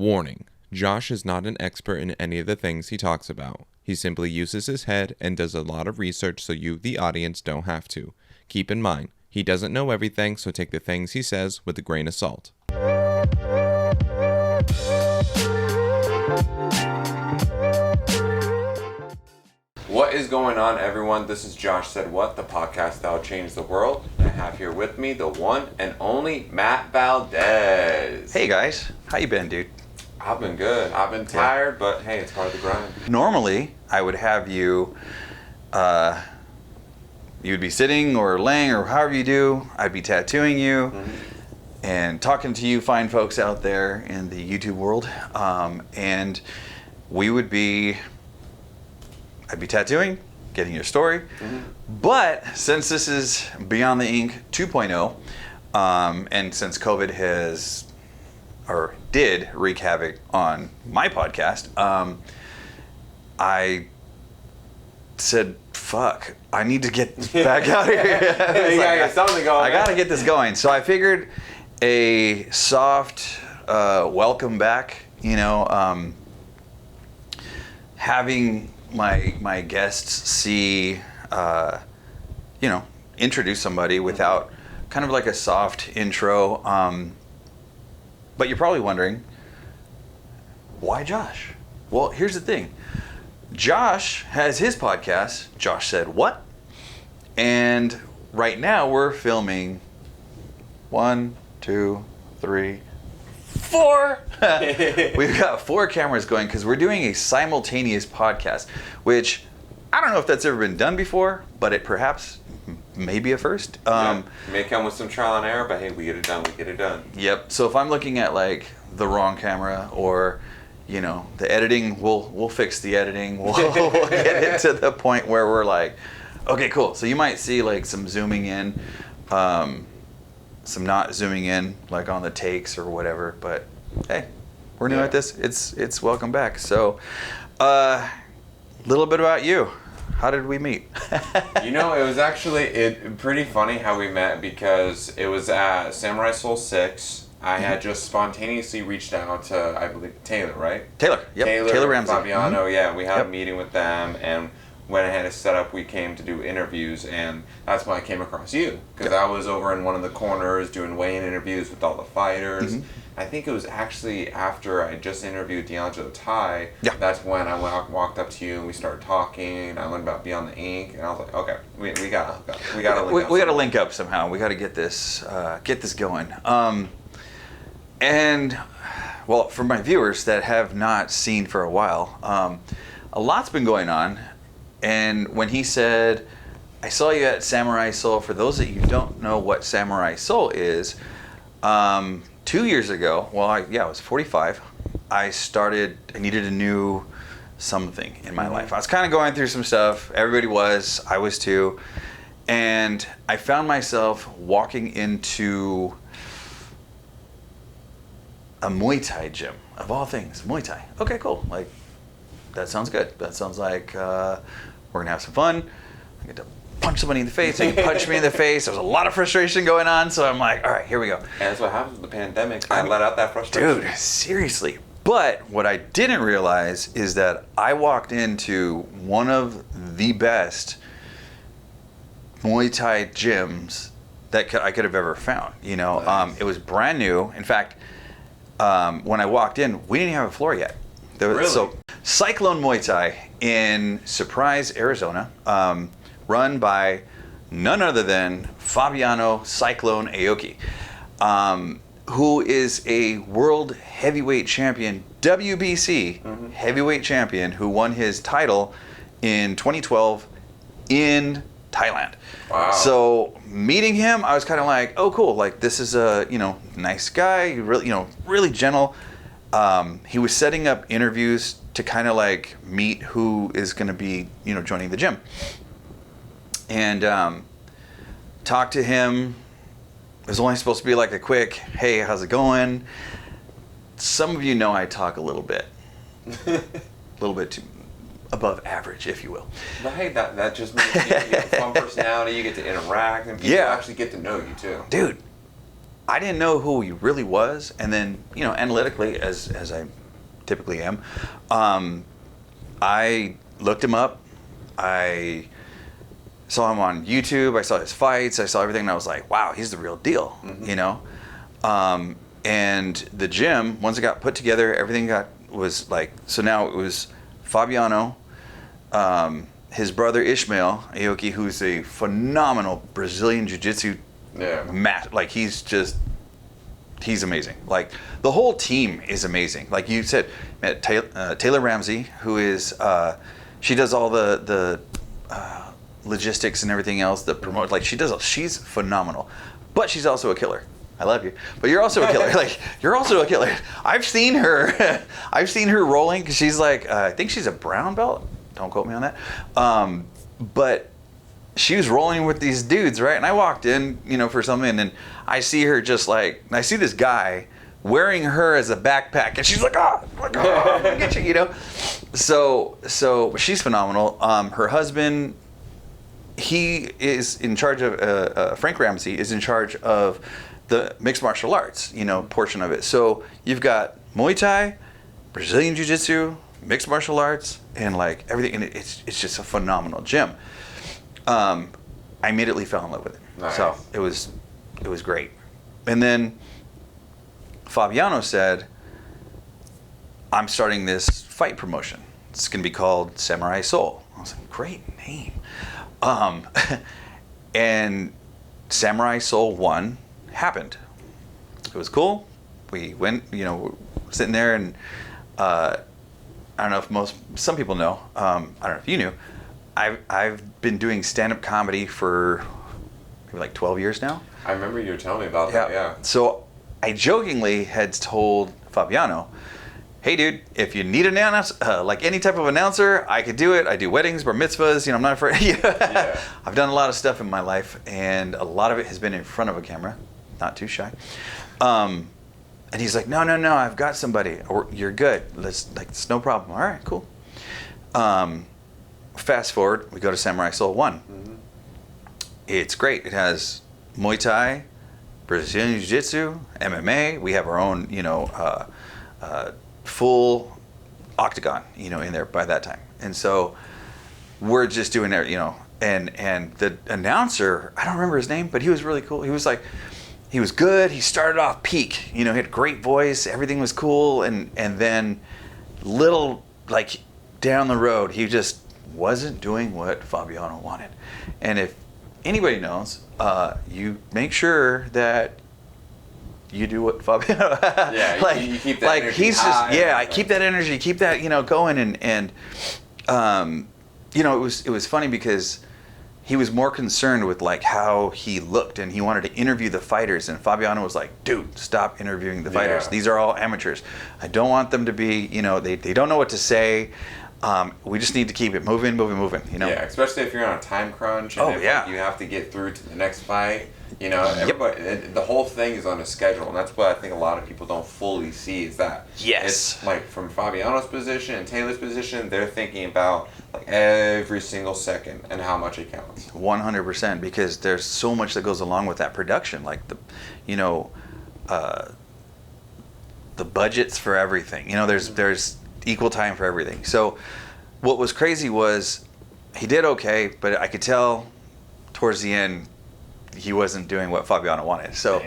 Warning: Josh is not an expert in any of the things he talks about. He simply uses his head and does a lot of research so you, the audience, don't have to. Keep in mind, he doesn't know everything, so take the things he says with a grain of salt. What is going on, everyone? This is Josh Said What, the podcast that'll change the world. I have here with me the one and only Matt Valdez. Hey guys, how you been, dude? I've been good. I've been tired, but hey, it's part of the grind. Normally, I would have you, you'd be sitting or laying or however you do. I'd be tattooing you and talking to you fine folks out there in the YouTube world. And we would be, I'd be tattooing, getting your story. But since this is Beyond the Ink 2.0, and since COVID has, or did wreak havoc on my podcast, I said, fuck, I need to get back out here. Something going. I gotta get this going. So I figured a soft welcome back, having my guests see, introduce somebody without kind of like a soft intro. But you're probably wondering, why Josh? Well, here's the thing. Josh has his podcast, Josh Said What? And right now we're filming 1, 2, 3, 4. We've got 4 cameras going because we're doing a simultaneous podcast, which I don't know if that's ever been done before, but it perhaps may be a first. May come with some trial and error, but hey, we get it done. Yep. So if I'm looking at like the wrong camera or, the editing, we'll fix the editing. We'll get it to the point where we're like, okay, cool. So you might see like some zooming in, some not zooming in, like on the takes or whatever. But hey, we're new at this. It's welcome back. So, little bit about you. How did we meet? It was actually pretty funny how we met because it was at Samurai Soul 6. I had just spontaneously reached out to, I believe, Taylor, right? Taylor, yep. Taylor Ramsey. Fabiano, yeah. We had a meeting with them and went ahead and set up, we came to do interviews, and that's when I came across you. Because I was over in one of the corners doing weigh-in interviews with all the fighters. I think it was actually after I just interviewed D'Angelo Tai. Yeah. That's when I walked up to you and we started talking. And I learned about Beyond the Ink, and I was like, okay, we gotta link up. We gotta link up somehow. We gotta get this going. And well, for my viewers that have not seen for a while, a lot's been going on. And when he said, I saw you at Samurai Soul, for those of you who don't know what Samurai Soul is, 2 years ago, I was 45, I needed a new something in my life. I was kind of going through some stuff. Everybody was, I was too. And I found myself walking into a Muay Thai gym, of all things, Muay Thai. Okay, cool. Like, that sounds good. That sounds like we're gonna have some fun. I get to punch somebody in the face. They can punch me in the face. There was a lot of frustration going on, so I'm like, all right, here we go. And that's what happens with the pandemic. I let out that frustration. Dude, seriously. But what I didn't realize is that I walked into one of the best Muay Thai gyms that I could have ever found. Nice. It was brand new. In fact, when I walked in, we didn't have a floor yet. Really? So, Cyclone Muay Thai in Surprise, Arizona, run by none other than Fabiano Cyclone Aoki, who is a world heavyweight champion, WBC heavyweight champion, who won his title in 2012 in Thailand. Wow. So meeting him, I was kind of like, oh, cool. Like, this is a, nice guy, really, really gentle. He was setting up interviews to kind of like meet who is going to be, joining the gym. And talked to him. It was only supposed to be like a quick, hey, how's it going? Some of you know I talk a little bit. A little bit too above average, if you will. But hey, that just means you get a fun personality, you get to interact, and people actually get to know you too. Dude, I didn't know who he really was. And then, you know, analytically, as I typically am, I looked him up. I saw him on YouTube. I saw his fights. I saw everything. And I was like, wow, he's the real deal, you know? And the gym, once it got put together, everything was like, so now it was Fabiano, his brother Ishmael Aoki, who's a phenomenal Brazilian jiu-jitsu like he's amazing. Like the whole team is amazing. Like you said, Taylor Ramsey, who is she does all the logistics and everything else that promote. Like she's phenomenal, but she's also a killer. I love you, but you're also a killer. Like you're also a killer. I've seen her rolling because she's like I think she's a brown belt. Don't quote me on that. But she was rolling with these dudes, right? And I walked in, you know, for something, and then I see her just like, I see this guy wearing her as a backpack, and she's like, oh, get you, you know? So she's phenomenal. Her husband, he is in charge of, Frank Ramsey is in charge of the mixed martial arts, you know, portion of it. So you've got Muay Thai, Brazilian Jiu-Jitsu, mixed martial arts, and like everything, and it's just a phenomenal gym. I immediately fell in love with it. Nice. So it was great. And then Fabiano said, I'm starting this fight promotion. It's going to be called Samurai Soul. I was like, great name. And Samurai Soul 1 happened. It was cool. We went, you know, sitting there, and I don't know if some people know. I don't know if you knew. I've been doing stand-up comedy for maybe like 12 years now. I remember you were telling me about that, yeah. So I jokingly had told Fabiano, hey dude, if you need an announcer, like any type of announcer, I could do it. I do weddings, bar mitzvahs, you know, I'm not afraid. Yeah. I've done a lot of stuff in my life, and a lot of it has been in front of a camera. Not too shy. And he's like, no, I've got somebody. Or you're good. It's no problem. All right, cool. Fast forward, we go to Samurai Soul 1. Mm-hmm. It's great. It has Muay Thai, Brazilian Jiu-Jitsu, MMA. We have our own, you know, full octagon, you know, in there by that time. And so we're just doing it, you know, and the announcer, I don't remember his name, but he was really cool. He was like, he was good. He started off peak, you know, he had a great voice. Everything was cool. And then little, like, down the road, he just wasn't doing what Fabiano wanted. And if anybody knows, you make sure that you do what Fabiano. Yeah, like, you keep that like energy he's high, just I keep that energy, keep that, you know, going, and you know, it was funny because he was more concerned with like how he looked, and he wanted to interview the fighters, and Fabiano was like, dude, stop interviewing the fighters. These are all amateurs. I don't want them to be, you know, they don't know what to say. We just need to keep it moving, you know? Yeah, especially if you're on a time crunch and like, you have to get through to the next fight. You know, everybody, the whole thing is on a schedule, and that's what I think a lot of people don't fully see is that. Yes. It's like from Fabiano's position and Taylor's position, they're thinking about like every single second and how much it counts. 100%, because there's so much that goes along with that production, like the budgets for everything. You know, there's equal time for everything. So what was crazy was he did okay, but I could tell towards the end he wasn't doing what Fabiano wanted. So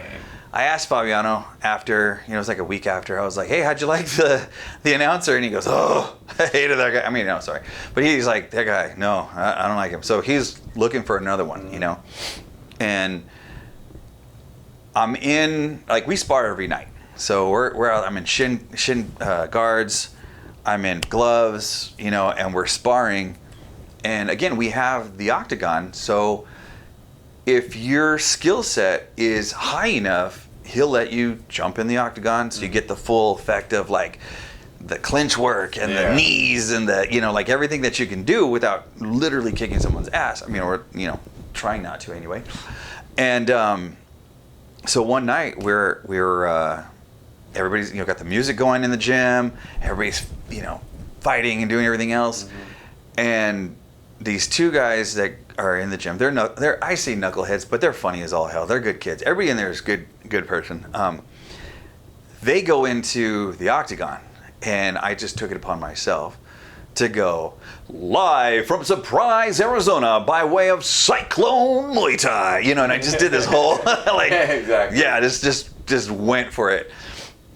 I asked Fabiano after, you know, it was like a week after, I was like, hey, how'd you like the announcer? And he goes, oh, I hated that guy. I mean, no, sorry. But he's like, that guy, no, I don't like him. So he's looking for another one, you know. And I'm in, like, we spar every night. So we're out, I'm in shin guards, I'm in gloves, you know, and we're sparring. And again, we have the octagon, so if your skill set is high enough, he'll let you jump in the octagon, so you get the full effect of like the clinch work and the knees and the, you know, like everything that you can do without literally kicking someone's ass. I mean, or, you know, trying not to anyway. And so one night we're everybody's, you know, got the music going in the gym, everybody's, you know, fighting and doing everything else. And these two guys that are in the gym. They're I say knuckleheads, but they're funny as all hell. They're good kids. Everybody in there is good person. They go into the octagon, and I just took it upon myself to go live from Surprise, Arizona, by way of Cyclone Muay Thai. You know, and I just did this whole like, exactly. Yeah, just went for it.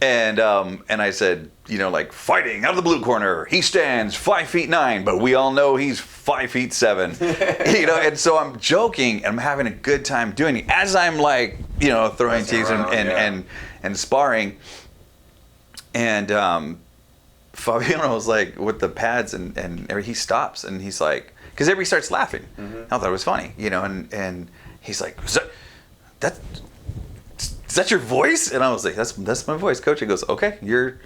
And I said, you know, like, fighting out of the blue corner, he stands 5'9", but we all know he's 5'7". You know, and so I'm joking and I'm having a good time doing it as I'm like, you know, throwing tees and sparring. And Fabiano was like with the pads and he stops and he's like, because everybody starts laughing. I thought it was funny, you know, and he's like, is that your voice? And I was like, that's my voice, coach. He goes, okay, I'm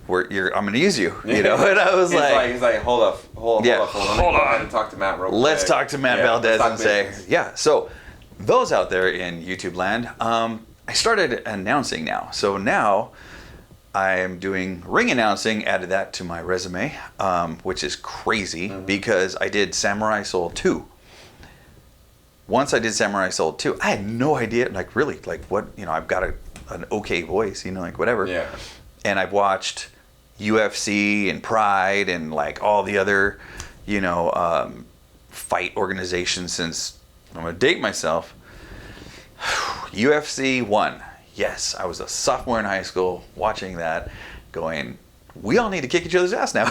gonna use you, you know. And I was he's like, hold up, hold on. Hold on. And talk to Matt real quick. Let's talk to Matt Valdez and say, yeah. So those out there in YouTube land, I started announcing now. So now I'm doing ring announcing, added that to my resume, which is crazy because I did Samurai Soul 2. Once I did Samurai Soul 2, I had no idea, like, really, like, what, you know, I've got an okay voice, you know, like, whatever. Yeah. And I've watched UFC and Pride and, like, all the other, you know, fight organizations since, I'm going to date myself, UFC 1. Yes, I was a sophomore in high school watching that, going, we all need to kick each other's ass now.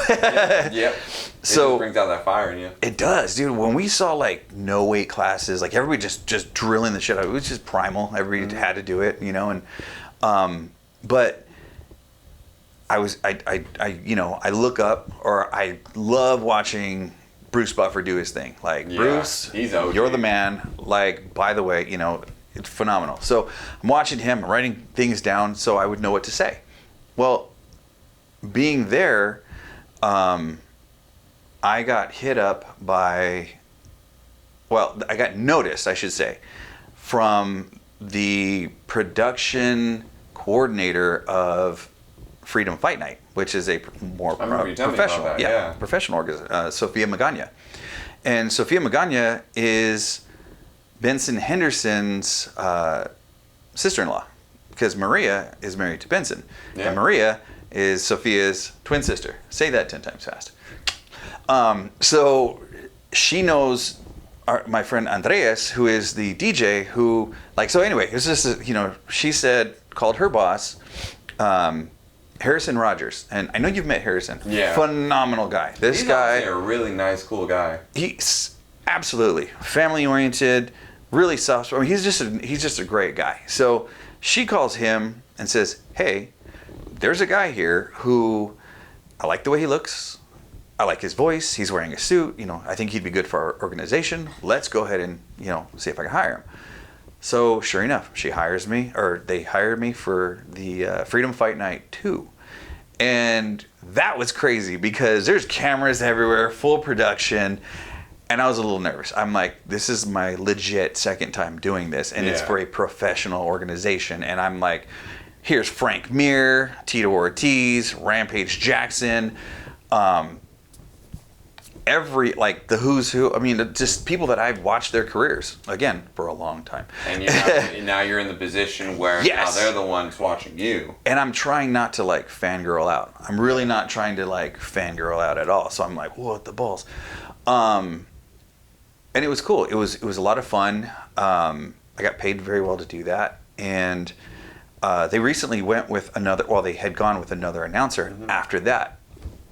Yep. So it brings out that fire in you. It does, dude. When we saw like no weight classes, like everybody just drilling the shit out, it was just primal. Everybody had to do it, you know. And but I you know, I look up, or I love watching Bruce Buffer do his thing. Like, Bruce, he's OG. You're the man. Like, by the way, you know, it's phenomenal. So I'm watching him, writing things down so I would know what to say. Well, being there, I got hit up by, I got noticed, I should say, from the production coordinator of Freedom Fight Night, which is a more professional, professional organization, Sophia Magana. And Sophia Magana is Benson Henderson's sister-in-law, because Maria is married to Benson. Yeah. And Maria is Sophia's twin sister. Say that 10 times fast. So she knows my friend Andreas, who is the DJ, who, like, so anyway, it's just, you know, she called her boss, Harrison Rogers. And I know you've met Harrison. Yeah. Phenomenal guy. He's a really nice, cool guy. He's absolutely family-oriented, really soft. I mean, he's just a great guy. So she calls him and says, hey, there's a guy here who I like the way he looks. I like his voice. He's wearing a suit. You know, I think he'd be good for our organization. Let's go ahead and, you know, see if I can hire him. So sure enough, they hired me for the Freedom Fight Night 2. And that was crazy because there's cameras everywhere, full production. And I was a little nervous. I'm like, this is my legit second time doing this. And it's for a professional organization. And I'm like, here's Frank Mir, Tito Ortiz, Rampage Jackson, the who's who. I mean, just people that I've watched their careers, again, for a long time. And now you're in the position where now they're the ones watching you. And I'm trying not to, like, fangirl out. I'm really not trying to, like, fangirl out at all. So I'm like, what the balls? And it was cool. It was a lot of fun. I got paid very well to do that. And they recently went with they had gone with another announcer after that.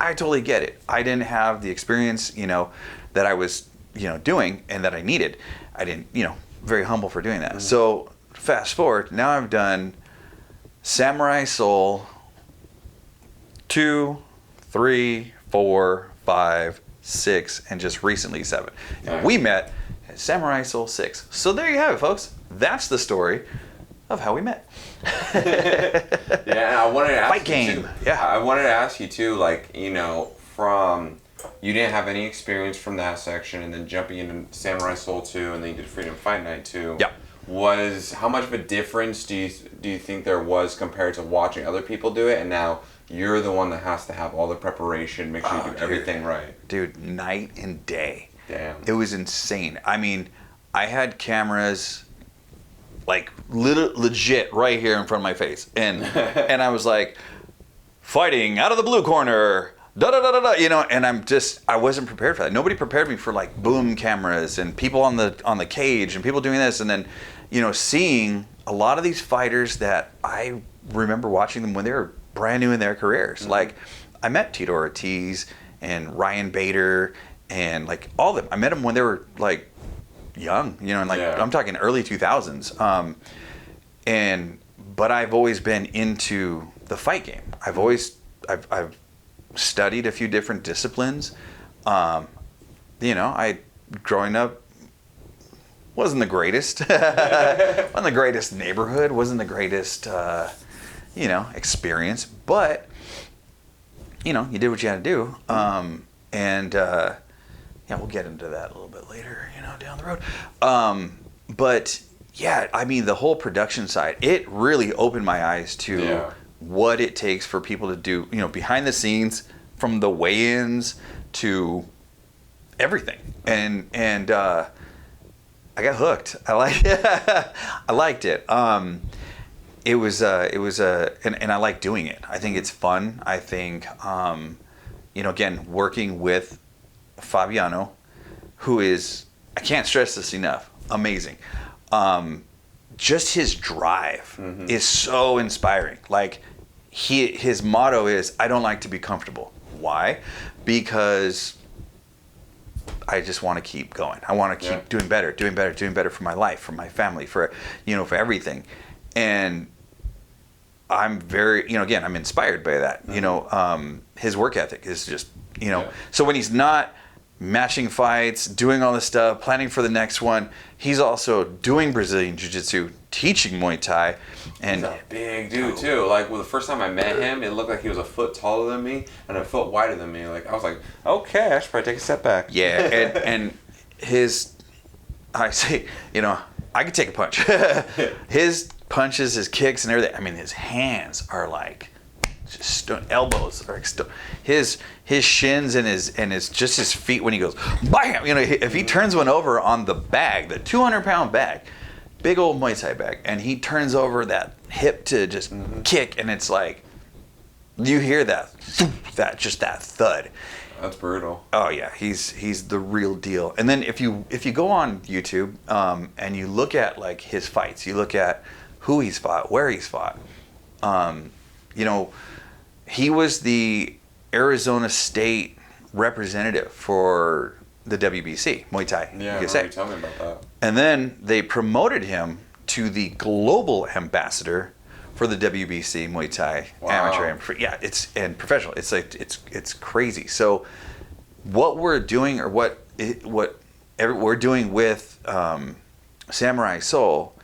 I totally get it. I didn't have the experience, you know, that I was, you know, doing and that I needed. I didn't, you know, very humble for doing that. So fast forward, now I've done Samurai Soul 2, 3, 4, 5, 6, and just recently 7. And we met at Samurai Soul 6. So there you have it, folks. That's the story of how we met. Yeah, I wanted to ask Fight game. I wanted to ask you too, like, you know, you didn't have any experience from that section, and then jumping into Samurai Soul 2, and then you did Freedom Fight Night 2. Yeah. How much of a difference do you think there was compared to watching other people do it, and now you're the one that has to have all the preparation, make sure you do everything right? Dude, night and day. Damn. It was insane. I mean, I had cameras like legit right here in front of my face, and and I was like, fighting out of the blue corner, da da da da da, you know. And I wasn't prepared for that. Nobody prepared me for like boom cameras and people on the cage and people doing this, and then, you know, seeing a lot of these fighters that I remember watching them when they were brand new in their careers. Mm-hmm. Like, I met Tito Ortiz and Ryan Bader and like all of them. I met them when they were like young, you know, and like I'm talking early 2000s. But I've always been into the fight game. I've studied a few different disciplines. You know, growing up wasn't the greatest. Wasn't the greatest neighborhood. Wasn't the greatest, you know, experience. But you know, you did what you had to do. Yeah, we'll get into that a little bit later, you know, down the road. But yeah, I mean, the whole production side, it really opened my eyes to what it takes for people to do, you know, behind the scenes, from the weigh-ins to everything. And I got hooked. I liked it. It was and I like doing it. I think it's fun. I think, you know, again, working with Fabiano, who is, I can't stress this enough, amazing. Just his drive is so inspiring. Like, his motto is, I don't like to be comfortable. Why? Because I just want to keep going. I want to keep doing better for my life, for my family, for, you know, for everything. And I'm very, you know, again, I'm inspired by that. You know, his work ethic is just, you know, so when he's not matching fights, doing all this stuff, planning for the next one, he's also doing Brazilian Jiu-Jitsu, teaching Muay Thai. And he's a big dude too. Like, well, the first time I met him, it looked like he was a foot taller than me and a foot wider than me. Like, I was like, okay, I should probably take a step back. Yeah, and his, I say, you know, I could take a punch. His punches, his kicks, and everything. I mean, his hands are like just elbows are his shins and his just his feet when he goes bam. You know, if he turns one over on the bag, the 200-pound bag, big old Muay Thai bag, and he turns over that hip to just kick, and it's like you hear that thud. That's brutal. Oh yeah, he's the real deal. And then if you go on YouTube and you look at like his fights, you look at who he's fought, where he's fought. You know, he was the Arizona State representative for the WBC Muay Thai. Yeah, you tell me about that. And then they promoted him to the global ambassador for the WBC Muay Thai amateur and professional. It's like it's crazy. So what we're doing, or what we're doing with Samurai Soul,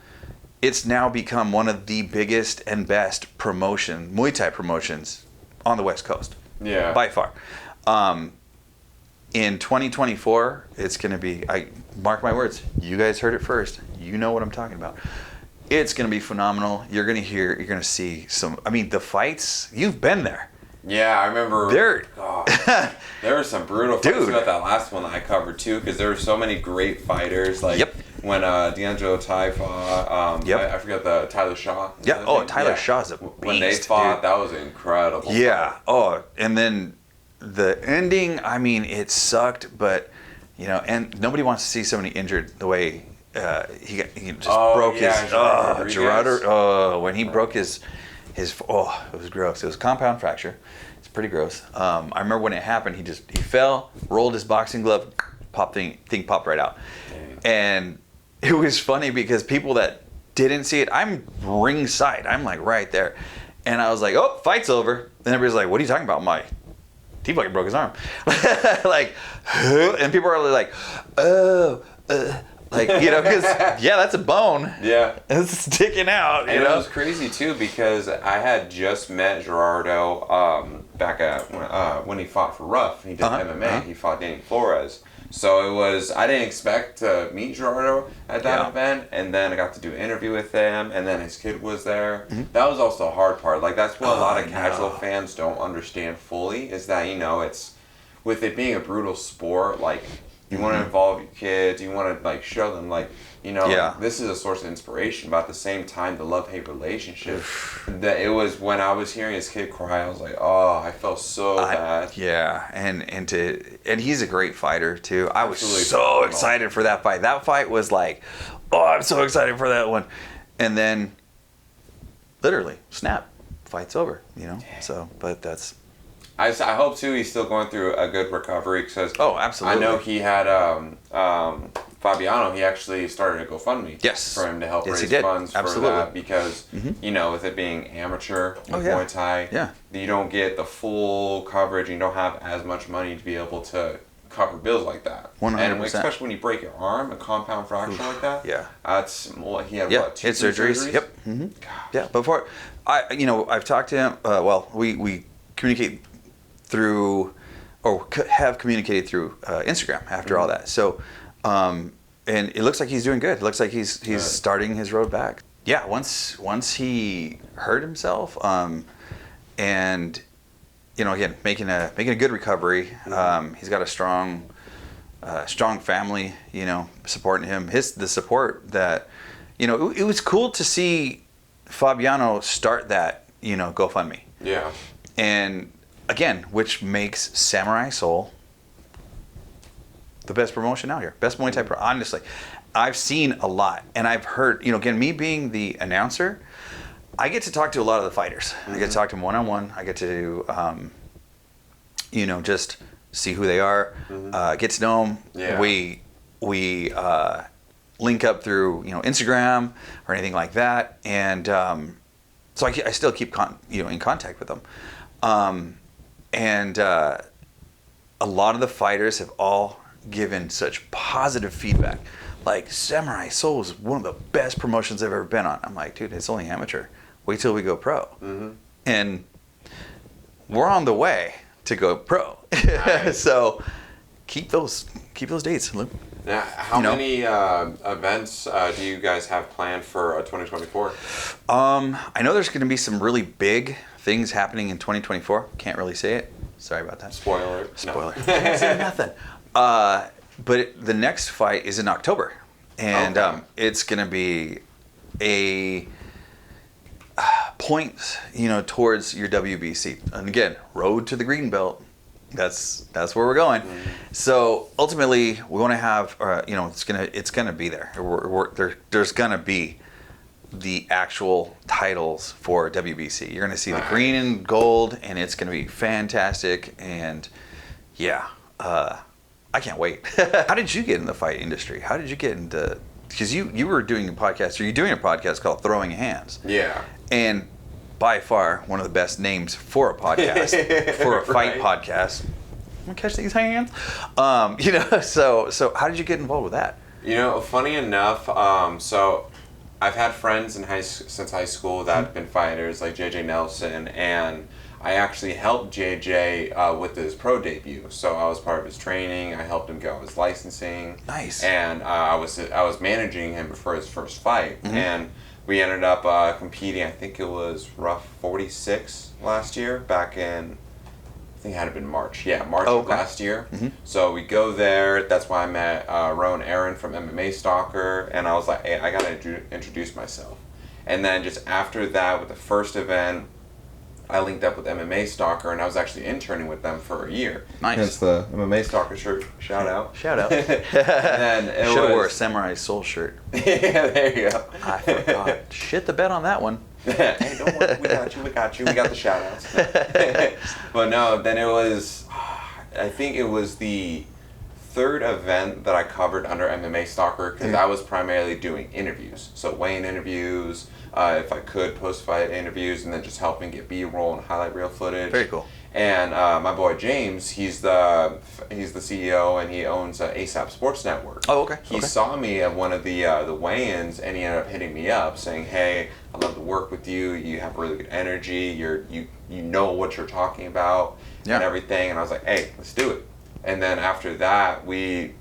it's now become one of the biggest and best Muay Thai promotions on the West Coast. Yeah, by far. In 2024, it's going to be, I mark my words, you guys heard it first. You know what I'm talking about. It's going to be phenomenal. You're going to see some, I mean, the fights, you've been there. Yeah, I remember. There were some brutal fights about that last one that I covered too, because there were so many great fighters. Like when D'Angelo Tai fought, I forgot the Tyler Shaw. Yeah, Tyler Shaw's a beast. When they fought, that was incredible. Yeah. Fight. Oh, and then the ending, I mean, it sucked, but, you know, and nobody wants to see somebody injured the way he just broke his Gerardo. When he broke his it was gross. It was a compound fracture. It's pretty gross. I remember when it happened, he fell, rolled his boxing glove, thing popped right out. Dang. And it was funny because people that didn't see it, I'm ringside. I'm like right there. And I was like, oh, fight's over. And everybody's like, what are you talking about? I'm like, he fucking broke his arm. Like, and people are like, like, you know, because, that's a bone. Yeah. It's sticking out, you know? It was crazy, too, because I had just met Gerardo back at when he fought for Ruff. He did MMA. He fought Danny Flores. So I didn't expect to meet Gerardo at that event, and then I got to do an interview with him, and then his kid was there. Mm-hmm. That was also a hard part. Like, that's what a lot of casual fans don't understand fully, is that, you know, it's, with it being a brutal sport, like, You want to involve your kids. You want to like show them like, you know, Yeah. like, this is a source of inspiration. But at the same time, the love-hate relationship. That it was when I was hearing his kid cry, I was like, oh, I felt so bad. Yeah, and he's a great fighter too. I was Absolutely so phenomenal. excited for that fight. That fight was like, oh, I'm so excited for that one. And then, literally, snap, fight's over. You know. So, but that's. I hope too he's still going through a good recovery because Oh, absolutely. I know he had Fabiano. He actually started a GoFundMe Yes. for him to help Yes, he raise did. funds Absolutely. for that because you know with it being amateur with Muay Thai, Yeah. you don't get the full coverage. You don't have as much money to be able to cover bills like that. 100%. And especially when you break your arm, a compound fracture like that. Yeah. That's he had Yeah, what, hit 2 surgeries. Yep. God. Yeah, before I've talked to him. Well, we communicate through, or have communicated through Instagram after all that. So, and it looks like he's doing good. It looks like he's starting his road back. Yeah, once he hurt himself, and you know, again making a good recovery. He's got a strong family, you know, supporting him. The support that, you know, it was cool to see Fabiano start that, you know, GoFundMe. Yeah. And again, which makes Samurai Soul the best promotion out here. Best Muay Thai pro. Honestly, I've seen a lot, and I've heard, you know, again, me being the announcer, I get to talk to a lot of the fighters. I get to talk to them one-on-one. I get to, you know, just see who they are, get to know them. Yeah. We link up through, you know, Instagram or anything like that, and so I still keep in contact with them. And a lot of the fighters have all given such positive feedback. Like, Samurai Soul is one of the best promotions I've ever been on. I'm like, dude, it's only amateur. Wait till we go pro. And we're on the way to go pro. Nice. So keep those dates. Now, how many events do you guys have planned for 2024? I know there's going to be some really big things happening in 2024. Can't really say it. Sorry about that. Spoiler. Spoiler. Can't say nothing. But the next fight is in October, and Okay. it's going to be a point, you know, towards your WBC. And again, road to the green belt. That's where we're going. So ultimately, we want to have, you know, it's gonna be there. There's gonna be the actual titles for WBC. You're gonna see the green and gold, and it's gonna be fantastic. And yeah, I can't wait. How did you get in the fight industry? How did you get into? Because you were doing a podcast, or you're doing a podcast called Throwing Hands. Yeah. And by far one of the best names for a podcast, for a fight podcast. I'm gonna catch these hands. You know, so how did you get involved with that? You know, funny enough, so I've had friends since high school that have been fighters, like JJ Nelson, and I actually helped JJ with his pro debut. So I was part of his training. I helped him get his licensing. Nice. And I was managing him before his first fight, and we ended up competing. I think it was rough 46 last year, back in, I think it had been March. Yeah, March of last year. So we go there. That's why I met Rowan Aaron from MMA Stalker, and I was like, hey, I gotta introduce myself. And then just after that, with the first event, I linked up with MMA Stalker, and I was actually interning with them for a year. Nice. Hence the MMA Stalker shirt. Shout out. Shout out. And then it Should have wore a was- Samurai Soul shirt. Yeah, there you go. I forgot. Shit the bed on that one. Hey, don't worry. We got you. We got the shout outs. But no, then it was, I think it was the third event that I covered under MMA Stalker, because I was primarily doing interviews. So weigh-in interviews, if I could, post-fight interviews, and then just helping get B-roll and highlight reel footage. Very cool. And my boy James, he's the CEO, and he owns ASAP Sports Network. Oh, okay. He saw me at one of the weigh-ins, and he ended up hitting me up saying, "Hey, I'd love to work with you. You have really good energy. You know what you're talking about and everything." And I was like, "Hey, let's do it." And then after that, it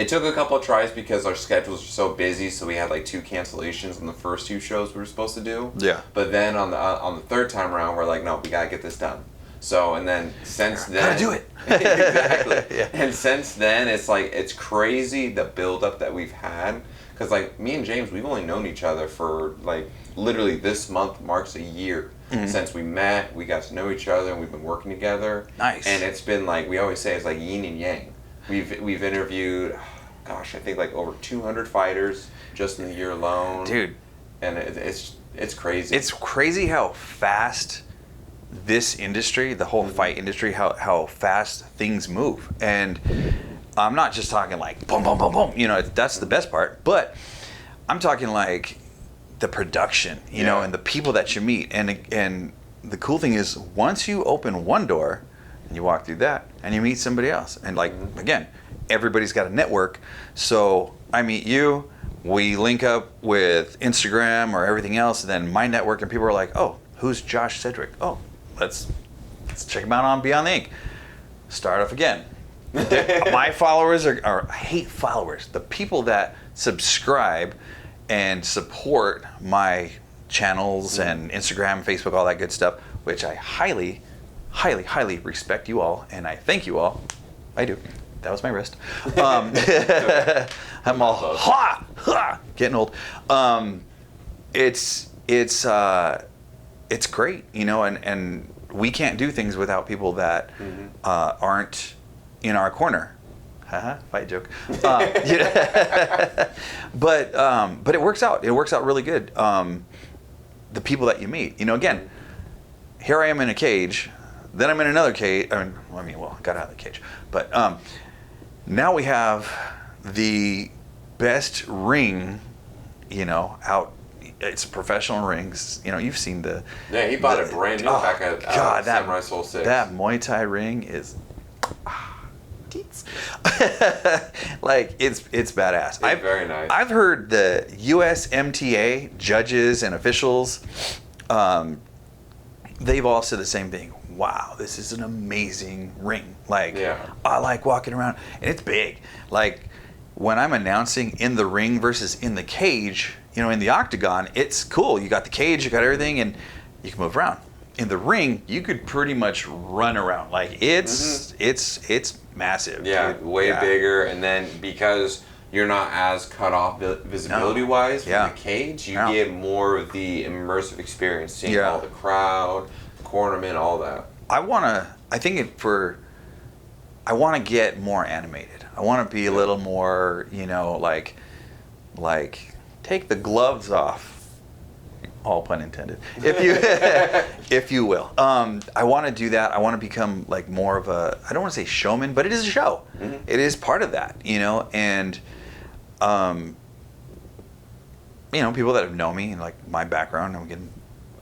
took a couple of tries because our schedules were so busy. So we had like 2 cancellations on the first 2 shows we were supposed to do. Yeah. But then on the third time around, we're like, "No, we gotta get this done." So, and then since then, gotta do it. Exactly. Yeah. And since then, it's like it's crazy the buildup that we've had. Because like me and James, we've only known each other for like literally this month marks a year since we met. We got to know each other, and we've been working together. Nice. And it's been like we always say, it's like yin and yang. We've interviewed, gosh, I think like over 200 fighters just in the year alone, dude. And it's crazy. It's crazy how fast this industry, the whole fight industry, how fast things move. And I'm not just talking like boom, boom, boom, boom. You know, that's the best part. But I'm talking like the production, you know, and the people that you meet. And the cool thing is, once you open one door and you walk through that and you meet somebody else. And like, again, everybody's got a network. So I meet you, we link up with Instagram or everything else, and then my network, and people are like, oh, who's Josh Sedgwick? Oh, let's check him out on Beyond the Ink. Start off again. My followers are, I hate followers, the people that subscribe and support my channels and Instagram, Facebook, all that good stuff, which I highly, highly, highly respect you all, and I thank you all. I do. That was my wrist. I'm all getting old. It's great, you know, and we can't do things without people that aren't in our corner. Haha, fight joke. But it works out. It works out really good. The people that you meet, you know, again, here I am in a cage, then I'm in another cage. I got out of the cage, but now we have the best ring, you know, out. It's professional rings. You know, you've seen the. Yeah, he bought a brand new back at Samurai Soul 6. That Muay Thai ring is. Like it's badass. It's very nice. I've heard the USMTA judges and officials, they've all said the same thing. Wow, this is an amazing ring. Like, I like walking around, and it's big. Like, when I'm announcing in the ring versus in the cage, you know, in the octagon, it's cool. You got the cage, you got everything, and you can move around. In the ring, you could pretty much run around. Like, it's massive. Yeah, dude. way bigger, and then because you're not as cut off visibility-wise from the cage, you get more of the immersive experience, seeing all the crowd, the cornermen, all that. I want to get more animated. I want to be a little more, you know, like take the gloves off. All pun intended. If you will. I want to do that. I want to become like more of a, I don't want to say showman, but it is a show. It is part of that, you know, and you know, people that have known me and like my background,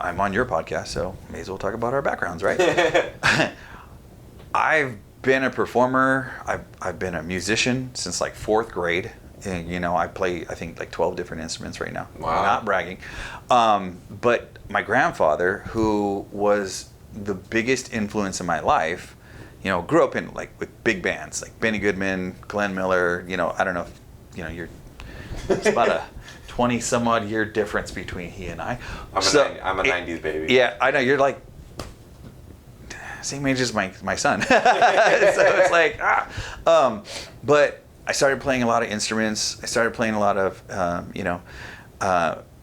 I'm on your podcast, so may as well talk about our backgrounds, right? I've been a performer. I've been a musician since like 4th grade. And, you know, I play, I think, like 12 different instruments right now. Wow. Not bragging. But my grandfather, who was the biggest influence in my life, you know, grew up in, like, with big bands, like Benny Goodman, Glenn Miller, you know, I don't know if, you know, it's about a 20-some-odd year difference between he and I. I'm a 90s baby. Yeah, I know. You're like, same age as my son. So it's like, but I started playing a lot of instruments. I started playing a lot of, you know,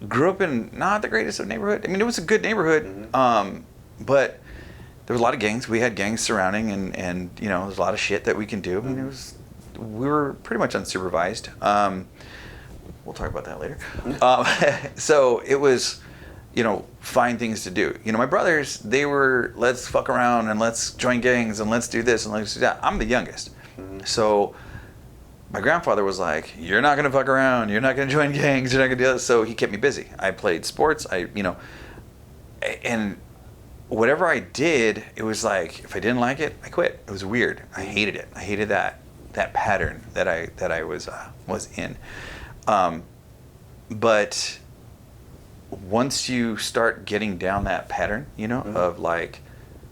grew up in not the greatest of neighborhood. I mean, it was a good neighborhood, but there was a lot of gangs. We had gangs surrounding, and you know, there's a lot of shit that we can do. I mean, we were pretty much unsupervised. We'll talk about that later. So it was, you know, find things to do. You know, my brothers, they were, let's fuck around and let's join gangs and let's do this and let's do that. I'm the youngest, so. My grandfather was like, you're not going to fuck around. You're not going to join gangs. You're not going to do this. So he kept me busy. I played sports. You know, and whatever I did, it was like, if I didn't like it, I quit. It was weird. I hated it. I hated that pattern that I was in. But once you start getting down that pattern, you know, of like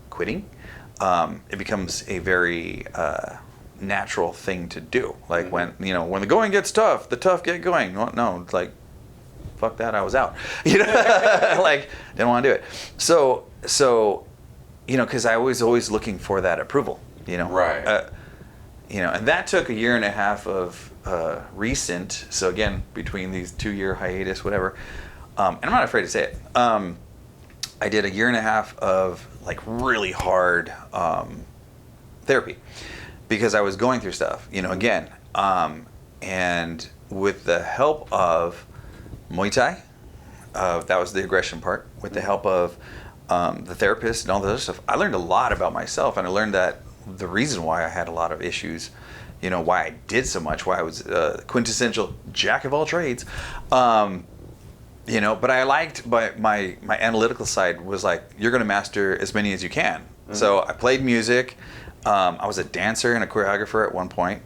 quitting, it becomes a very, natural thing to do. Like when, you know, when the going gets tough, the tough get going. No, it's like, fuck that, I was out. You know, like, didn't want to do it. So because I was always looking for that approval, Right. And that took a year and a half of recent. So again, between these 2-year hiatus, whatever, and I'm not afraid to say it. I did a year and a half of like really hard therapy because I was going through stuff, again, and with the help of Muay Thai, that was the aggression part. With the help of the therapist and all the other stuff, I learned a lot about myself, and I learned that the reason why I had a lot of issues, why I did so much, why I was quintessential jack of all trades, but I liked my analytical side was like, you're going to master as many as you can. Mm-hmm. So I played music. I was a dancer and a choreographer at one point.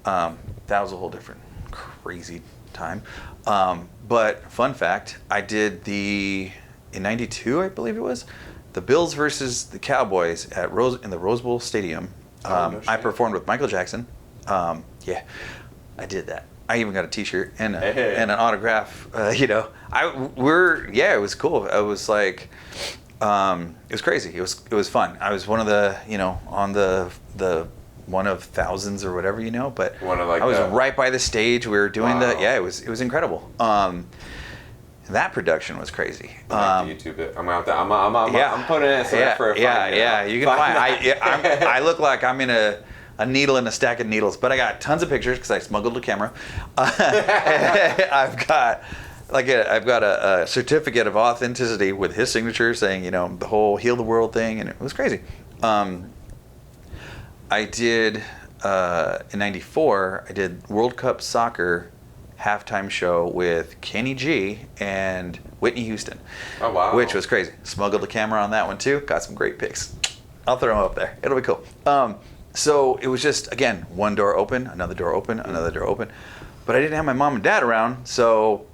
That was a whole different crazy time. But fun fact, I did in '92, I believe it was, the Bills versus the Cowboys in the Rose Bowl Stadium. I performed with Michael Jackson. Yeah, I did that. I even got a T-shirt and an autograph. It was cool. It was like, it was crazy. It was fun. I was one of the, on the one of thousands or whatever, but I was right by the stage. We were doing it was incredible. That production was crazy. I like to YouTube it. I'm putting it in for a fun, you can find. I look like I'm in a needle in a stack of needles, but I got tons of pictures because I smuggled a camera. I've got a certificate of authenticity with his signature saying, the whole heal the world thing, and it was crazy. I did in '94. I did World Cup soccer halftime show with Kenny G and Whitney Houston. Oh wow! Which was crazy. Smuggled a camera on that one too. Got some great pics. I'll throw them up there. It'll be cool. So it was just, again, one door open, another door open, another door open. But I didn't have my mom and dad around, so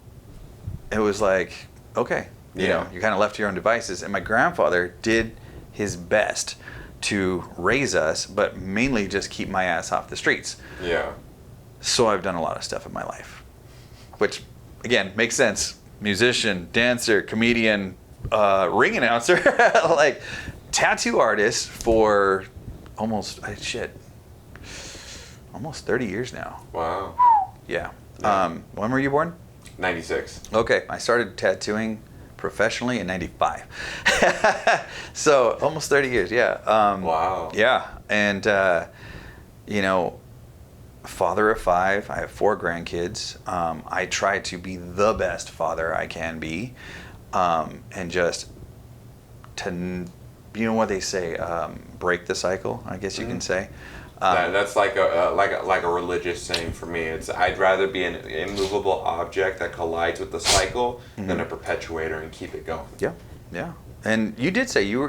it was like, okay, you're kind of left to your own devices. And my grandfather did his best to raise us, but mainly just keep my ass off the streets. Yeah. So I've done a lot of stuff in my life, which, again, makes sense. Musician, dancer, comedian, ring announcer, like tattoo artist for almost 30 years now. Wow. Yeah. When were you born? 96. Okay. I started tattooing professionally in 95. So almost 30 years. Yeah. Wow. Yeah. And, father of 5. I have 4 grandkids. I try to be the best father I can be. And just to, what they say, break the cycle, I guess you can say. That's like a religious saying for me. It's I'd rather be an immovable object that collides with the cycle than a perpetuator and keep it going. Yeah, yeah. And you did say you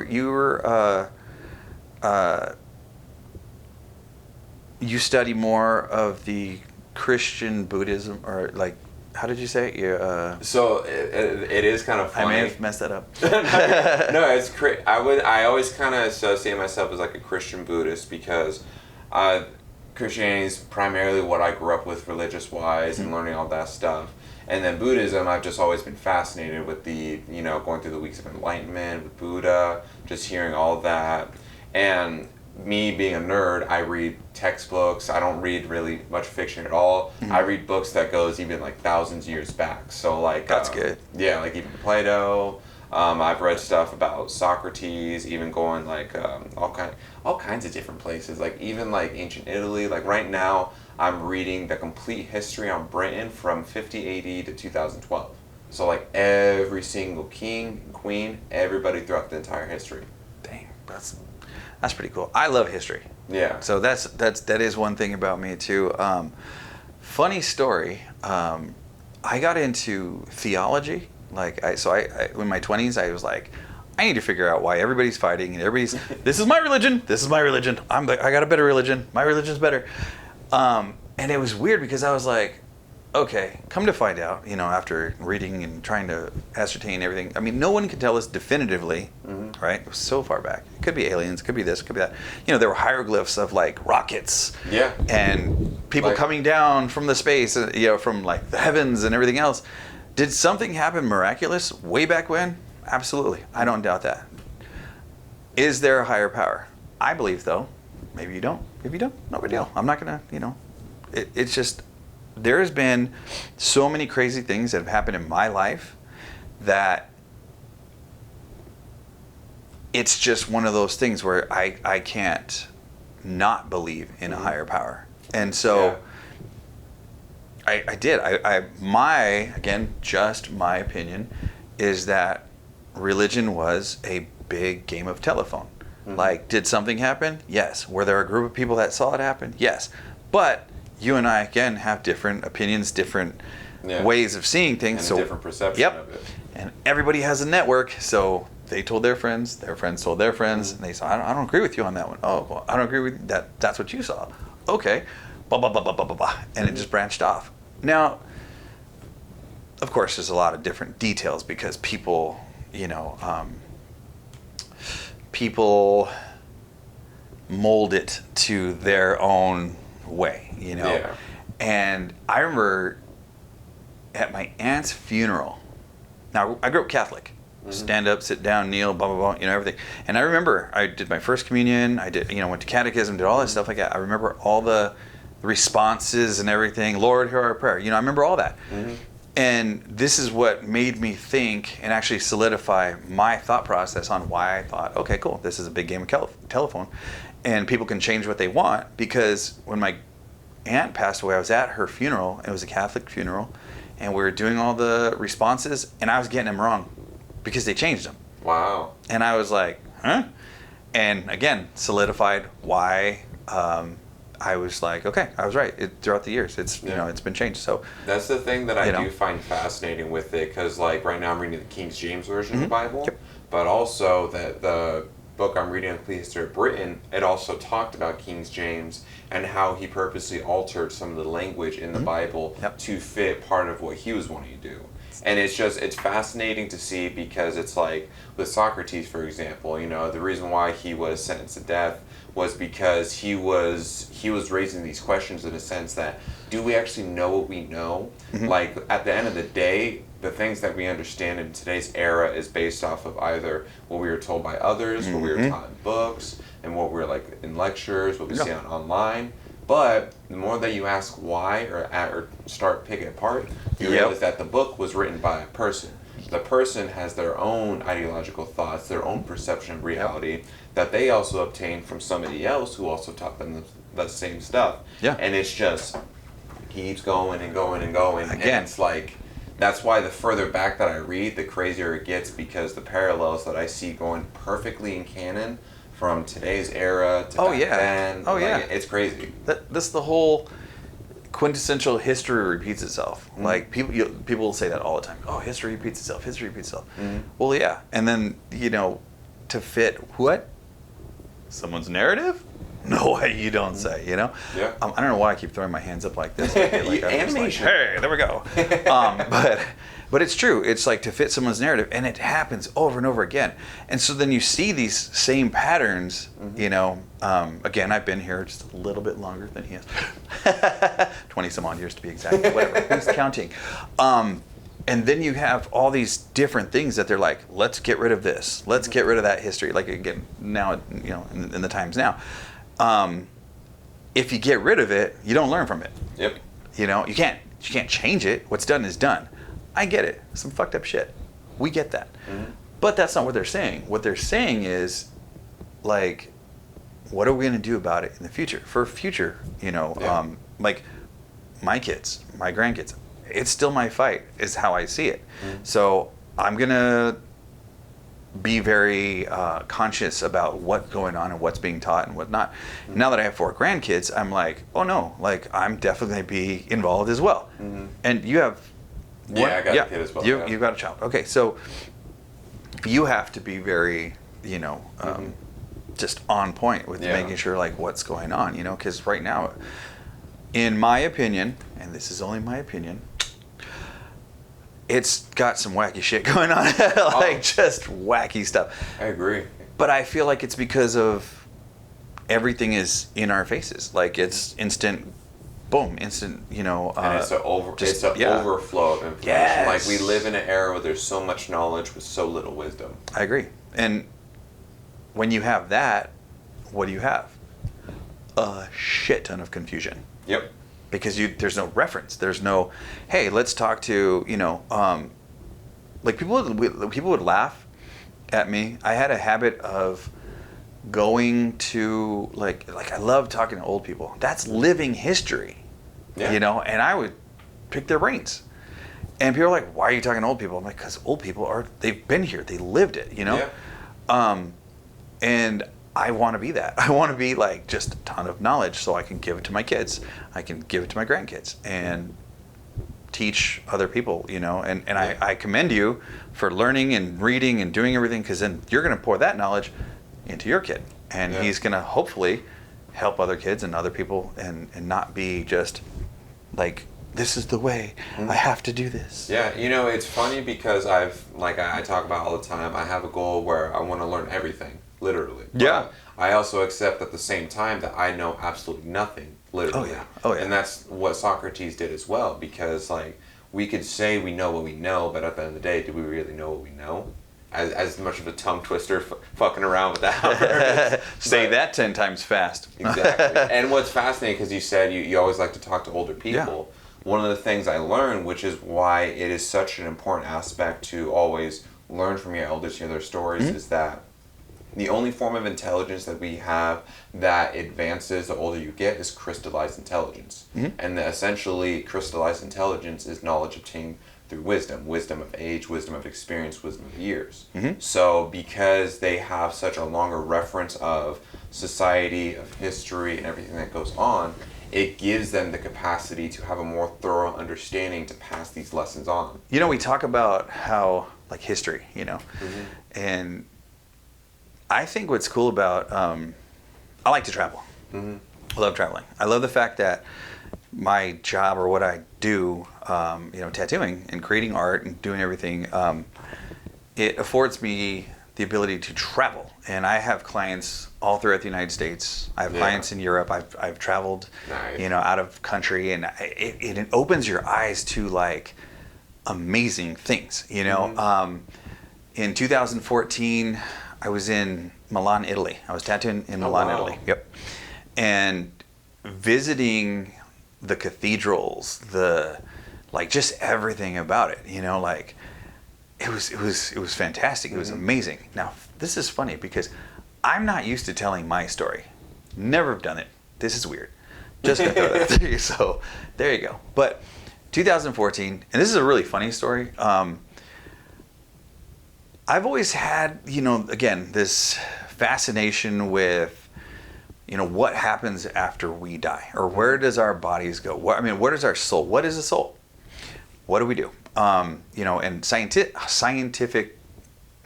study more of the Christian Buddhism, or like, how did you say it? So it is kind of funny. I may have messed that up. No, it's I always kind of associate myself as like a Christian Buddhist because Christianity is primarily what I grew up with religious wise and learning all that stuff. And then Buddhism, I've just always been fascinated with the, going through the weeks of enlightenment with Buddha, just hearing all that. And me being a nerd, I read textbooks. I don't read really much fiction at all. I read books that goes even like thousands of years back. So like that's good. Yeah, like even Plato. I've read stuff about Socrates, even going like all kinds of different places. Like even like ancient Italy. Like right now, I'm reading the complete history on Britain from 50 AD to 2012. So like every single king, queen, everybody throughout the entire history. Dang, that's pretty cool. I love history. Yeah. So that is one thing about me too. Funny story. I got into theology. Like I in my 20s, I was like, I need to figure out why everybody's fighting and everybody's. This is my religion. This is my religion. I got a better religion. My religion's better. And it was weird because I was like, okay, come to find out, after reading and trying to ascertain everything. I mean, no one can tell us definitively, right? It was so far back. It could be aliens, it could be this, it could be that. There were hieroglyphs of like rockets. Yeah. And people coming down from the space, from like the heavens and everything else. Did something happen miraculous way back when? Absolutely. I don't doubt that. is there a higher power? I believe though. Maybe you don't. If you don't, no big deal. I'm not gonna, it's just, there has been so many crazy things that have happened in my life that it's just one of those things where I can't not believe in a higher power. And so I did. Again, just my opinion is that religion was a big game of telephone. Like, did something happen? Yes. Were there a group of people that saw it happen? Yes. But you and I, again, have different opinions, different ways of seeing things. And a different perception of it. And everybody has a network, so they told their friends told their friends, and they said, I don't agree with you on that one. Oh, well, I don't agree with that. That's what you saw. Okay. Blah, blah, blah, blah, blah, blah, blah. And it just branched off. Now, of course, there's a lot of different details because people, people mold it to their own way, Yeah. And I remember at my aunt's funeral. Now, I grew up Catholic. Stand up, sit down, kneel, blah, blah, blah, everything. And I remember I did my first communion. I did, went to catechism, did all that stuff like that. I remember all the responses and everything. Lord, hear our prayer. I remember all that. And this is what made me think and actually solidify my thought process on why I thought, okay, cool, this is a big game of telephone. And people can change what they want, because when my aunt passed away, I was at her funeral. It was a Catholic funeral. And we were doing all the responses, and I was getting them wrong because they changed them. Wow. And I was like, huh? And again, solidified why I was like, okay, I was right. Throughout the years, it's it's been changed. So that's the thing that I do find fascinating with it, because like right now I'm reading the King James version of the Bible, but also the book I'm reading on the Complete History of Britain, it also talked about King James and how he purposely altered some of the language in the Bible to fit part of what he was wanting to do. And it's fascinating to see, because it's like with Socrates, for example, the reason why he was sentenced to death was because he was raising these questions in a sense that, do we actually know what we know? Like, at the end of the day, the things that we understand in today's era is based off of either what we were told by others, what we were taught in books, and what we're like in lectures, what we see online. But the more that you ask why or start picking it apart, you realize that the book was written by a person. The person has their own ideological thoughts, their own perception of reality that they also obtained from somebody else who also taught them the same stuff. Yeah. And it's just keeps going and going and going. Again, and it's like, that's why the further back that I read, the crazier it gets, because the parallels that I see going perfectly in canon from today's era to back then. It's crazy. That's the whole quintessential history repeats itself. Like people will say that all the time. Oh, history repeats itself. History repeats itself. Well, yeah, and then to fit what? Someone's narrative? No way, you don't say. Yeah. I don't know why I keep throwing my hands up like this. Animation. Hey, there we go. But it's true. It's like to fit someone's narrative, and it happens over and over again. And so then you see these same patterns. Again, I've been here just a little bit longer than he has. 20 some odd years to be exact. Whatever. Who's counting? And then you have all these different things that they're like, let's get rid of this. Let's get rid of that history. Like, again, now, in the times now. If you get rid of it, you don't learn from it. Yep. You can't change it. What's done is done. I get it. Some fucked up shit. We get that. But that's not what they're saying. What they're saying is, like, what are we going to do about it in the future? For future, like my kids, my grandkids, it's still my fight, is how I see it. So I'm going to be very conscious about what's going on and what's being taught and whatnot. Now that I have 4 grandkids, I'm like, oh no, like, I'm definitely going to be involved as well. And you have one? Yeah, I got a kid as well. You've got a child. Okay, so you have to be very, just on point with making sure, like, what's going on, because right now, in my opinion, and this is only my opinion, it's got some wacky shit going on. Just wacky stuff. I agree. But I feel like it's because of everything is in our faces. Like, it's instant, boom, instant, and it's an overflow of information. Yes. Like, we live in an era where there's so much knowledge with so little wisdom. I agree. And when you have that, what do you have? A shit ton of confusion. Yep. Because there's no reference. There's no, hey, let's talk to, like people would laugh at me. I had a habit of going to like I love talking to old people. That's living history. Yeah. And I would pick their brains. And people are like, why are you talking to old people? I'm like, because old people they've been here, they lived it, Yeah. And I want to be that. I want to be like just a ton of knowledge so I can give it to my kids. I can give it to my grandkids and teach other people, and I commend you for learning and reading and doing everything, because then you're going to pour that knowledge into your kid. And he's going to hopefully help other kids and other people and not be just like, this is the way, I have to do this. Yeah, it's funny because I talk about all the time, I have a goal where I want to learn everything, literally. Yeah. But I also accept at the same time that I know absolutely nothing, literally. Oh, yeah. And that's what Socrates did as well, because we could say we know what we know, but at the end of the day, do we really know what we know? As much of a tongue twister fucking around with that. Say that 10 times fast. Exactly. And what's fascinating, because you said you always like to talk to older people. Yeah. One of the things I learned, which is why it is such an important aspect to always learn from your elders, hear their stories, is that the only form of intelligence that we have that advances the older you get is crystallized intelligence. And essentially, crystallized intelligence is knowledge obtained through wisdom of age, wisdom of experience, wisdom of years. So because they have such a longer reference of society, of history, and everything that goes on, it gives them the capacity to have a more thorough understanding to pass these lessons on. We talk about how, like, history, and I think what's cool about, I like to travel. I love traveling. I love the fact that my job, or what I do, tattooing and creating art and doing everything, it affords me the ability to travel. And I have clients all throughout the United States. I have clients in Europe. I've traveled, out of country, and it opens your eyes to like amazing things. In 2014, I was in Milan, Italy. I was tattooing in Milan, Italy. Yep. And visiting the cathedrals, just everything about it. It was fantastic. It was amazing. Now, this is funny because I'm not used to telling my story. Never have done it. This is weird. Just gonna throw that to you. So there you go. But 2014, and this is a really funny story. I've always had, again, this fascination with, what happens after we die, or where does our bodies go? Where does our soul? What is a soul? What do we do? And scientific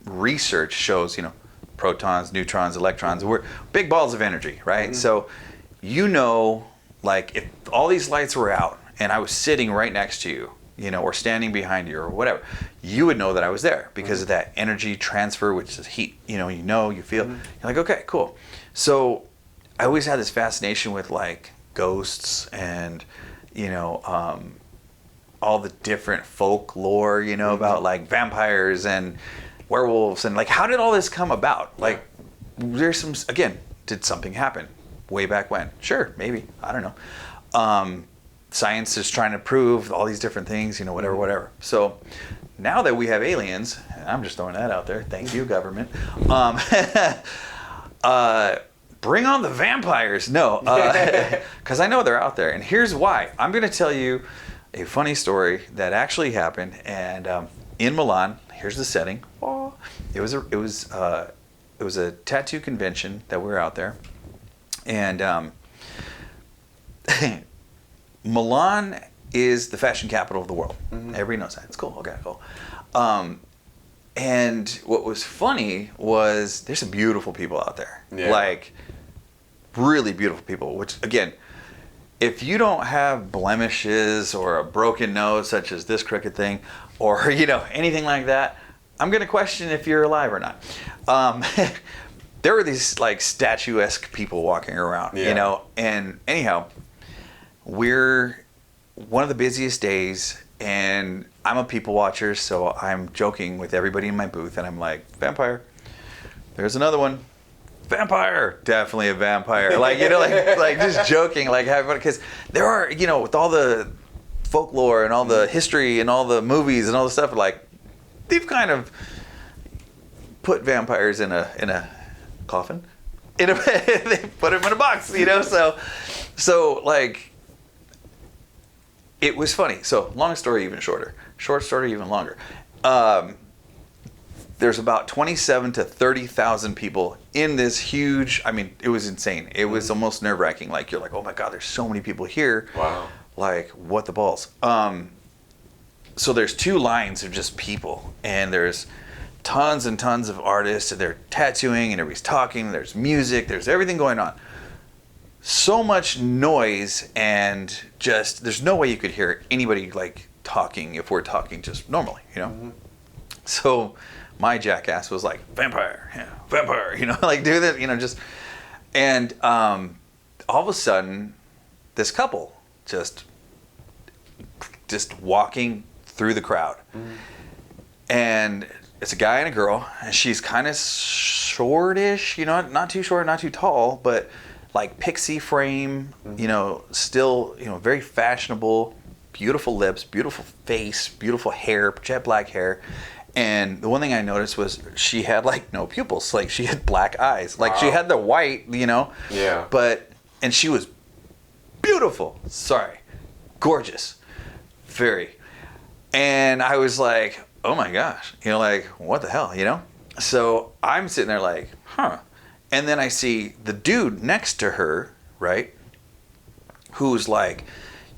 research shows, protons, neutrons, electrons, we're big balls of energy, right? So, if all these lights were out and I was sitting right next to you, or standing behind you or whatever, you would know that I was there because of that energy transfer, which is heat. You feel. You're like, okay, cool. So I always had this fascination with like ghosts and, all the different folklore, about like vampires and werewolves and like, how did all this come about? Like, there's did something happen way back when? Sure, maybe, I don't know. Science is trying to prove all these different things, whatever. So now that we have aliens, and I'm just throwing that out there, thank you, government. Bring on the vampires. No, because I know they're out there. And here's why. I'm going to tell you a funny story that actually happened. And in Milan, here's the setting. Oh, it was a tattoo convention that we were out there. And Milan is the fashion capital of the world. Everybody knows that. It's cool. Okay, cool. And what was funny was there's some beautiful people out there. Yeah. Like, really beautiful people, which, again, if you don't have blemishes or a broken nose, such as this crooked thing, or, anything like that, I'm going to question if you're alive or not. There were these, like, statuesque people walking around, and anyhow, we're one of the busiest days, and I'm a people watcher, so I'm joking with everybody in my booth, and I'm like, vampire, there's another one. vampire, definitely a vampire. Like, you know, like just joking, like, because there are, you know, with all the folklore and all the history and all the movies and all the stuff, like, they've kind of put vampires in a coffin. They put them in a box, you know, so like, it was funny. So long story even shorter, short story even longer. There's about 27 to 30,000 people in this huge, I mean, it was insane. It was almost nerve-wracking. Like, you're like, oh my God, there's so many people here. Wow. Like, what the balls? So there's 2 lines of just people, and there's tons and tons of artists, and they're tattooing, and everybody's talking, there's music, there's everything going on. So much noise, and just, there's no way you could hear anybody, like, talking if we're talking just normally, you know? Mm-hmm. So my jackass was like, vampire, yeah, vampire, you know, like, do this, you know, just, and all of a sudden, this couple just walking through the crowd. Mm-hmm. And it's a guy and a girl, and she's kind of shortish, you know, not too short, not too tall, but like pixie frame, mm-hmm. you know, still, you know, very fashionable, beautiful lips, beautiful face, beautiful hair, jet black hair. And the one thing I noticed was she had like no pupils, like she had black eyes, like she had the white, you know, yeah, and she was beautiful, gorgeous, very. And I was like, oh my gosh, you know, like, what the hell, you know? So I'm sitting there like, huh. And then I see the dude next to her, right, who's like,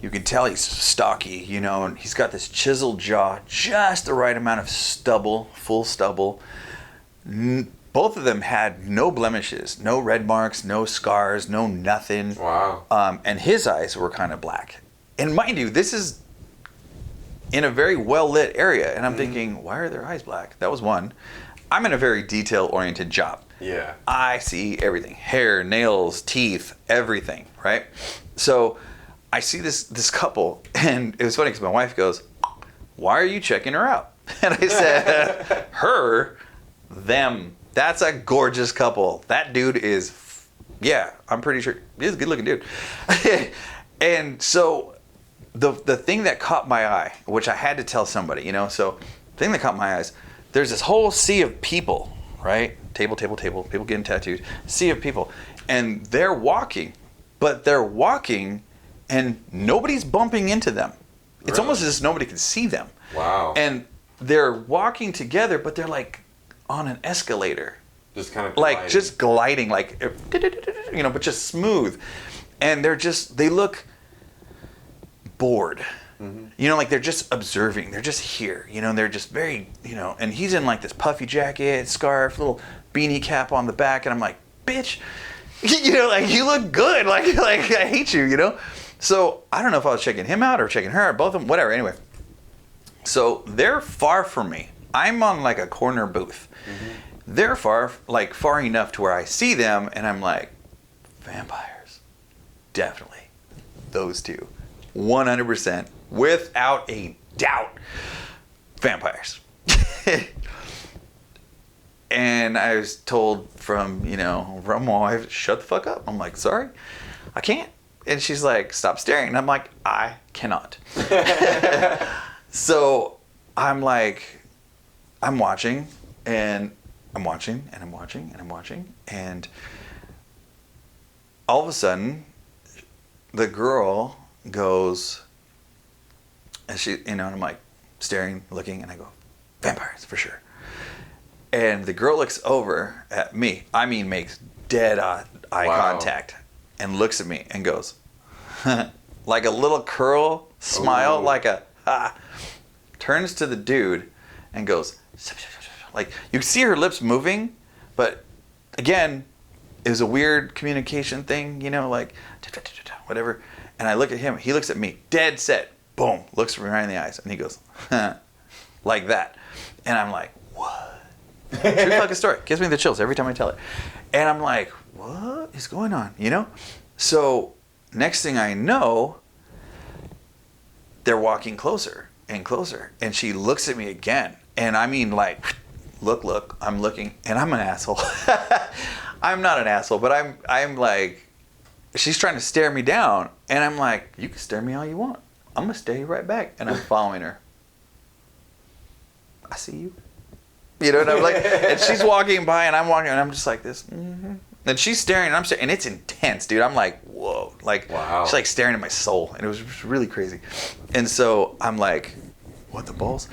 you can tell he's stocky, you know, and he's got this chiseled jaw, just the right amount of stubble, full stubble. Both of them had no blemishes, no red marks, no scars, no nothing. Wow. And his eyes were kind of black. And mind you, this is in a very well-lit area. And I'm thinking, why are their eyes black? That was one. I'm in a very detail-oriented job. Yeah. I see everything. Hair, nails, teeth, everything, right? So I see this couple, and it was funny because my wife goes, why are you checking her out? And I said, her, them. That's a gorgeous couple. That dude is, yeah, I'm pretty sure, he's a good-looking dude. And so the thing that caught my eye, which I had to tell somebody, you know, so the thing that caught my eyes, there's this whole sea of people, right? Table, people getting tattooed, sea of people. And they're walking, and nobody's bumping into them. It's Really? almost as if nobody can see them. Wow. And they're walking together, but they're like on an escalator. Just kind of like just gliding, like, you know, but just smooth. And they look bored. Mm-hmm. You know, like they're just observing. They're just here, you know, and they're just very, you know, and he's in like this puffy jacket, scarf, little beanie cap on the back. And I'm like, bitch, you know, like, you look good. Like I hate you, you know? So I don't know if I was checking him out or checking her, or both of them, whatever. Anyway, so they're far from me. I'm on like a corner booth. Mm-hmm. They're far enough to where I see them, and I'm like, vampires, definitely, those two, 100%, without a doubt, vampires. And I was told from my wife, shut the fuck up. I'm like, sorry, I can't. And she's like, stop staring. And I'm like, I cannot. So I'm like, I'm watching, and I'm watching, and I'm watching, and I'm watching. And all of a sudden, the girl goes, and she, and I'm like staring, looking, and I go, vampires for sure. And the girl looks over at me, makes dead eye contact, and looks at me and goes, like a little curl smile, like a, turns to the dude and goes, like, you see her lips moving, but again, it was a weird communication thing, you know, like, whatever. And I look at him, he looks at me, dead set, boom, looks me right in the eyes, and he goes, like that. And I'm like, what? True fucking story. Gives me the chills every time I tell it. And I'm like, what is going on, you know? So next thing I know, they're walking closer and closer, and she looks at me again, and like, look, I'm looking, and I'm an asshole. I'm not an asshole, but I'm like, she's trying to stare me down, and I'm like, you can stare me all you want. I'm gonna stare you right back, and I'm following her. I see you. You know, and I'm like, and she's walking by, and I'm walking, and I'm just like this. Mm-hmm. And she's staring, and I'm staring, and it's intense, dude. I'm like, whoa, like, wow. She's like staring at my soul, and it was really crazy. And so I'm like, what the balls?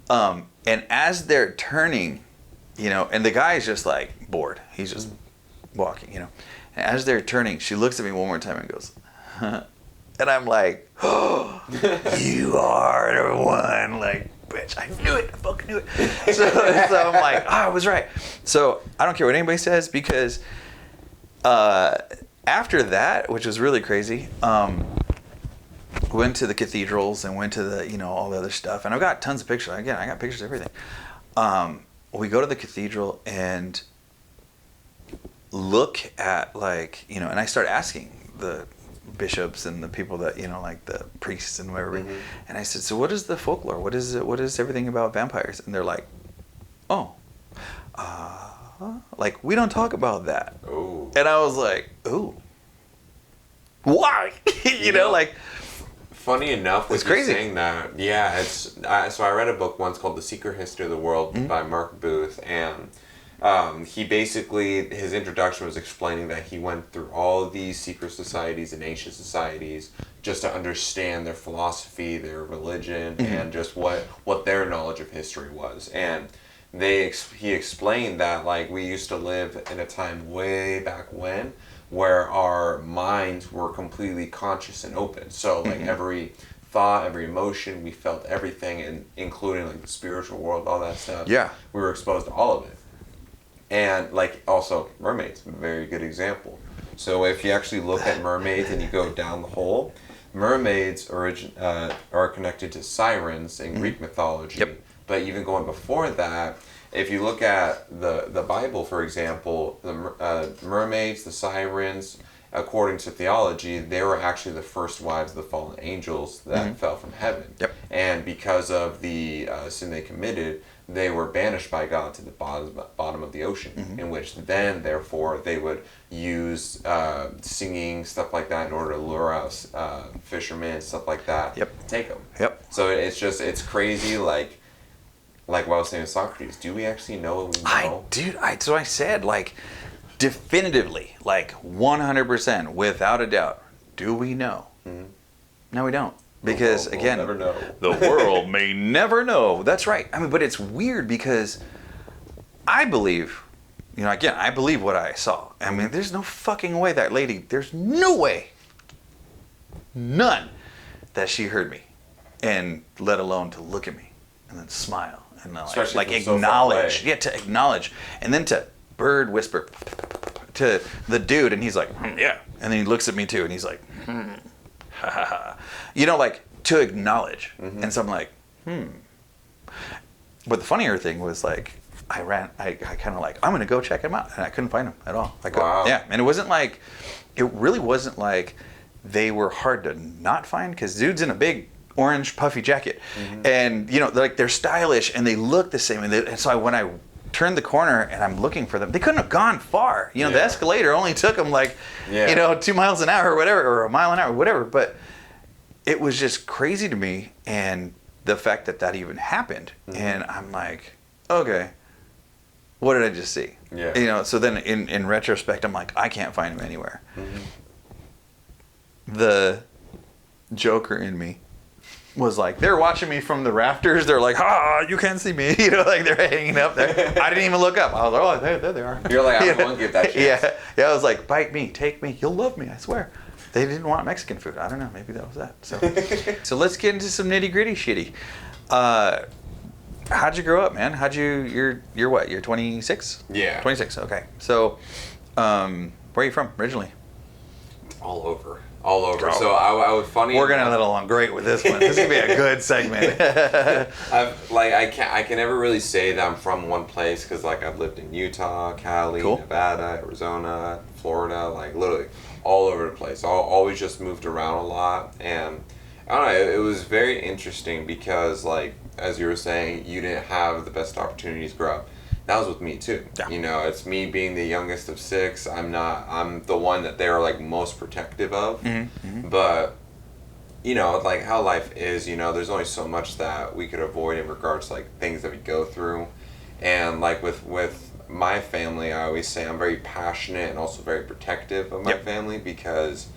And as they're turning, you know, and the guy is just like bored. He's just walking, you know. And as they're turning, she looks at me one more time and goes, huh. And I'm like, oh, you are the one, like, bitch, I knew it, I fucking knew it. So I'm like, I was right. So I don't care what anybody says, because after that, which was really crazy, went to the cathedrals and went to the, you know, all the other stuff. And I've got tons of pictures. Again, I got pictures of everything. We go to the cathedral and look at, like, you know, and I start asking the bishops and the people that, you know, like the priests and whatever. Mm-hmm. And I said, so what is the folklore? What is it? What is everything about vampires? And they're like, oh, like, we don't talk about that. Ooh. And I was like, ooh, why? you know, like, funny enough, with it's crazy. You saying that, yeah, it's so I read a book once called The Secret History of the World mm-hmm. by Mark Booth, and he basically, his introduction was explaining that he went through all of these secret societies and ancient societies just to understand their philosophy, their religion, mm-hmm. and just what their knowledge of history was. And he explained that, like, we used to live in a time way back when where our minds were completely conscious and open. So, like, mm-hmm. every thought, every emotion, we felt everything, and including, like, the spiritual world, all that stuff. Yeah. We were exposed to all of it. And, like, also mermaids, a very good example. So if you actually look at mermaids and you go down the hole, mermaids are connected to sirens in mm-hmm. Greek mythology. Yep. But even going before that, if you look at the Bible, for example, the mermaids, the sirens, according to theology, they were actually the first wives of the fallen angels that mm-hmm. fell from heaven. Yep. And because of the sin they committed, they were banished by God to the bottom of the ocean, mm-hmm. in which then, therefore, they would use singing, stuff like that, in order to lure out fishermen, stuff like that, yep. take them. Yep. So it's crazy, like what I was saying with Socrates, do we actually know what we know? So I said, like, definitively, like, 100%, without a doubt, do we know? Mm-hmm. No, we don't. Because, again, never know. The world may never know. That's right. I mean, but it's weird because I believe, you know, again, I believe what I saw. I mean, there's no fucking way that lady, there's no way, none, that she heard me, and let alone to look at me and then smile. And like acknowledge, so to acknowledge, and then to bird whisper to the dude, and he's like, yeah, and then he looks at me too, and he's like, ha ha ha, you know, like, to acknowledge, mm-hmm. and so I'm like, But the funnier thing was, like, I kind of like, I'm gonna go check him out, and I couldn't find him at all. Wow. Yeah, and it really wasn't like they were hard to not find, because dude's in a big orange puffy jacket, mm-hmm. and, you know, like, they're stylish and they look the same, and so when I turned the corner and I'm looking for them, they couldn't have gone far, you know. Yeah. The escalator only took them, like, you know, 2 miles an hour or whatever, or a mile an hour or whatever, but it was just crazy to me, and the fact that even happened, mm-hmm. and I'm like, okay, what did I just see? Yeah. You know, so then in retrospect, I'm like, I can't find him anywhere. Mm-hmm. The Joker in me was like, they're watching me from the rafters. They're like, you can't see me. You know, like, they're hanging up there. I didn't even look up. I was like, oh, there they are. You're like, I won't give that chance. Yeah. I was like, bite me, take me. You'll love me, I swear. They didn't want Mexican food. I don't know. Maybe that was that. So let's get into some nitty gritty shitty. How'd you grow up, man? You're what? You're 26? Yeah. 26. Okay. So, where are you from originally? All over. So I would funny. We're gonna let along great with this one. This is gonna be a good segment. I can never really say that I'm from one place, because, like, I've lived in Utah, Cali, cool. Nevada, Arizona, Florida, like, literally all over the place. I always just moved around a lot, and I don't know. It was very interesting because, like, as you were saying, you didn't have the best opportunities to grow up. that was with me too. Yeah. You know, it's me being the youngest of 6. I'm the one that they're like most protective of. But you know, like how life is, you know, there's only so much that we could avoid in regards to like things that we go through. And like with my family, I always say I'm very passionate and also very protective of my family because,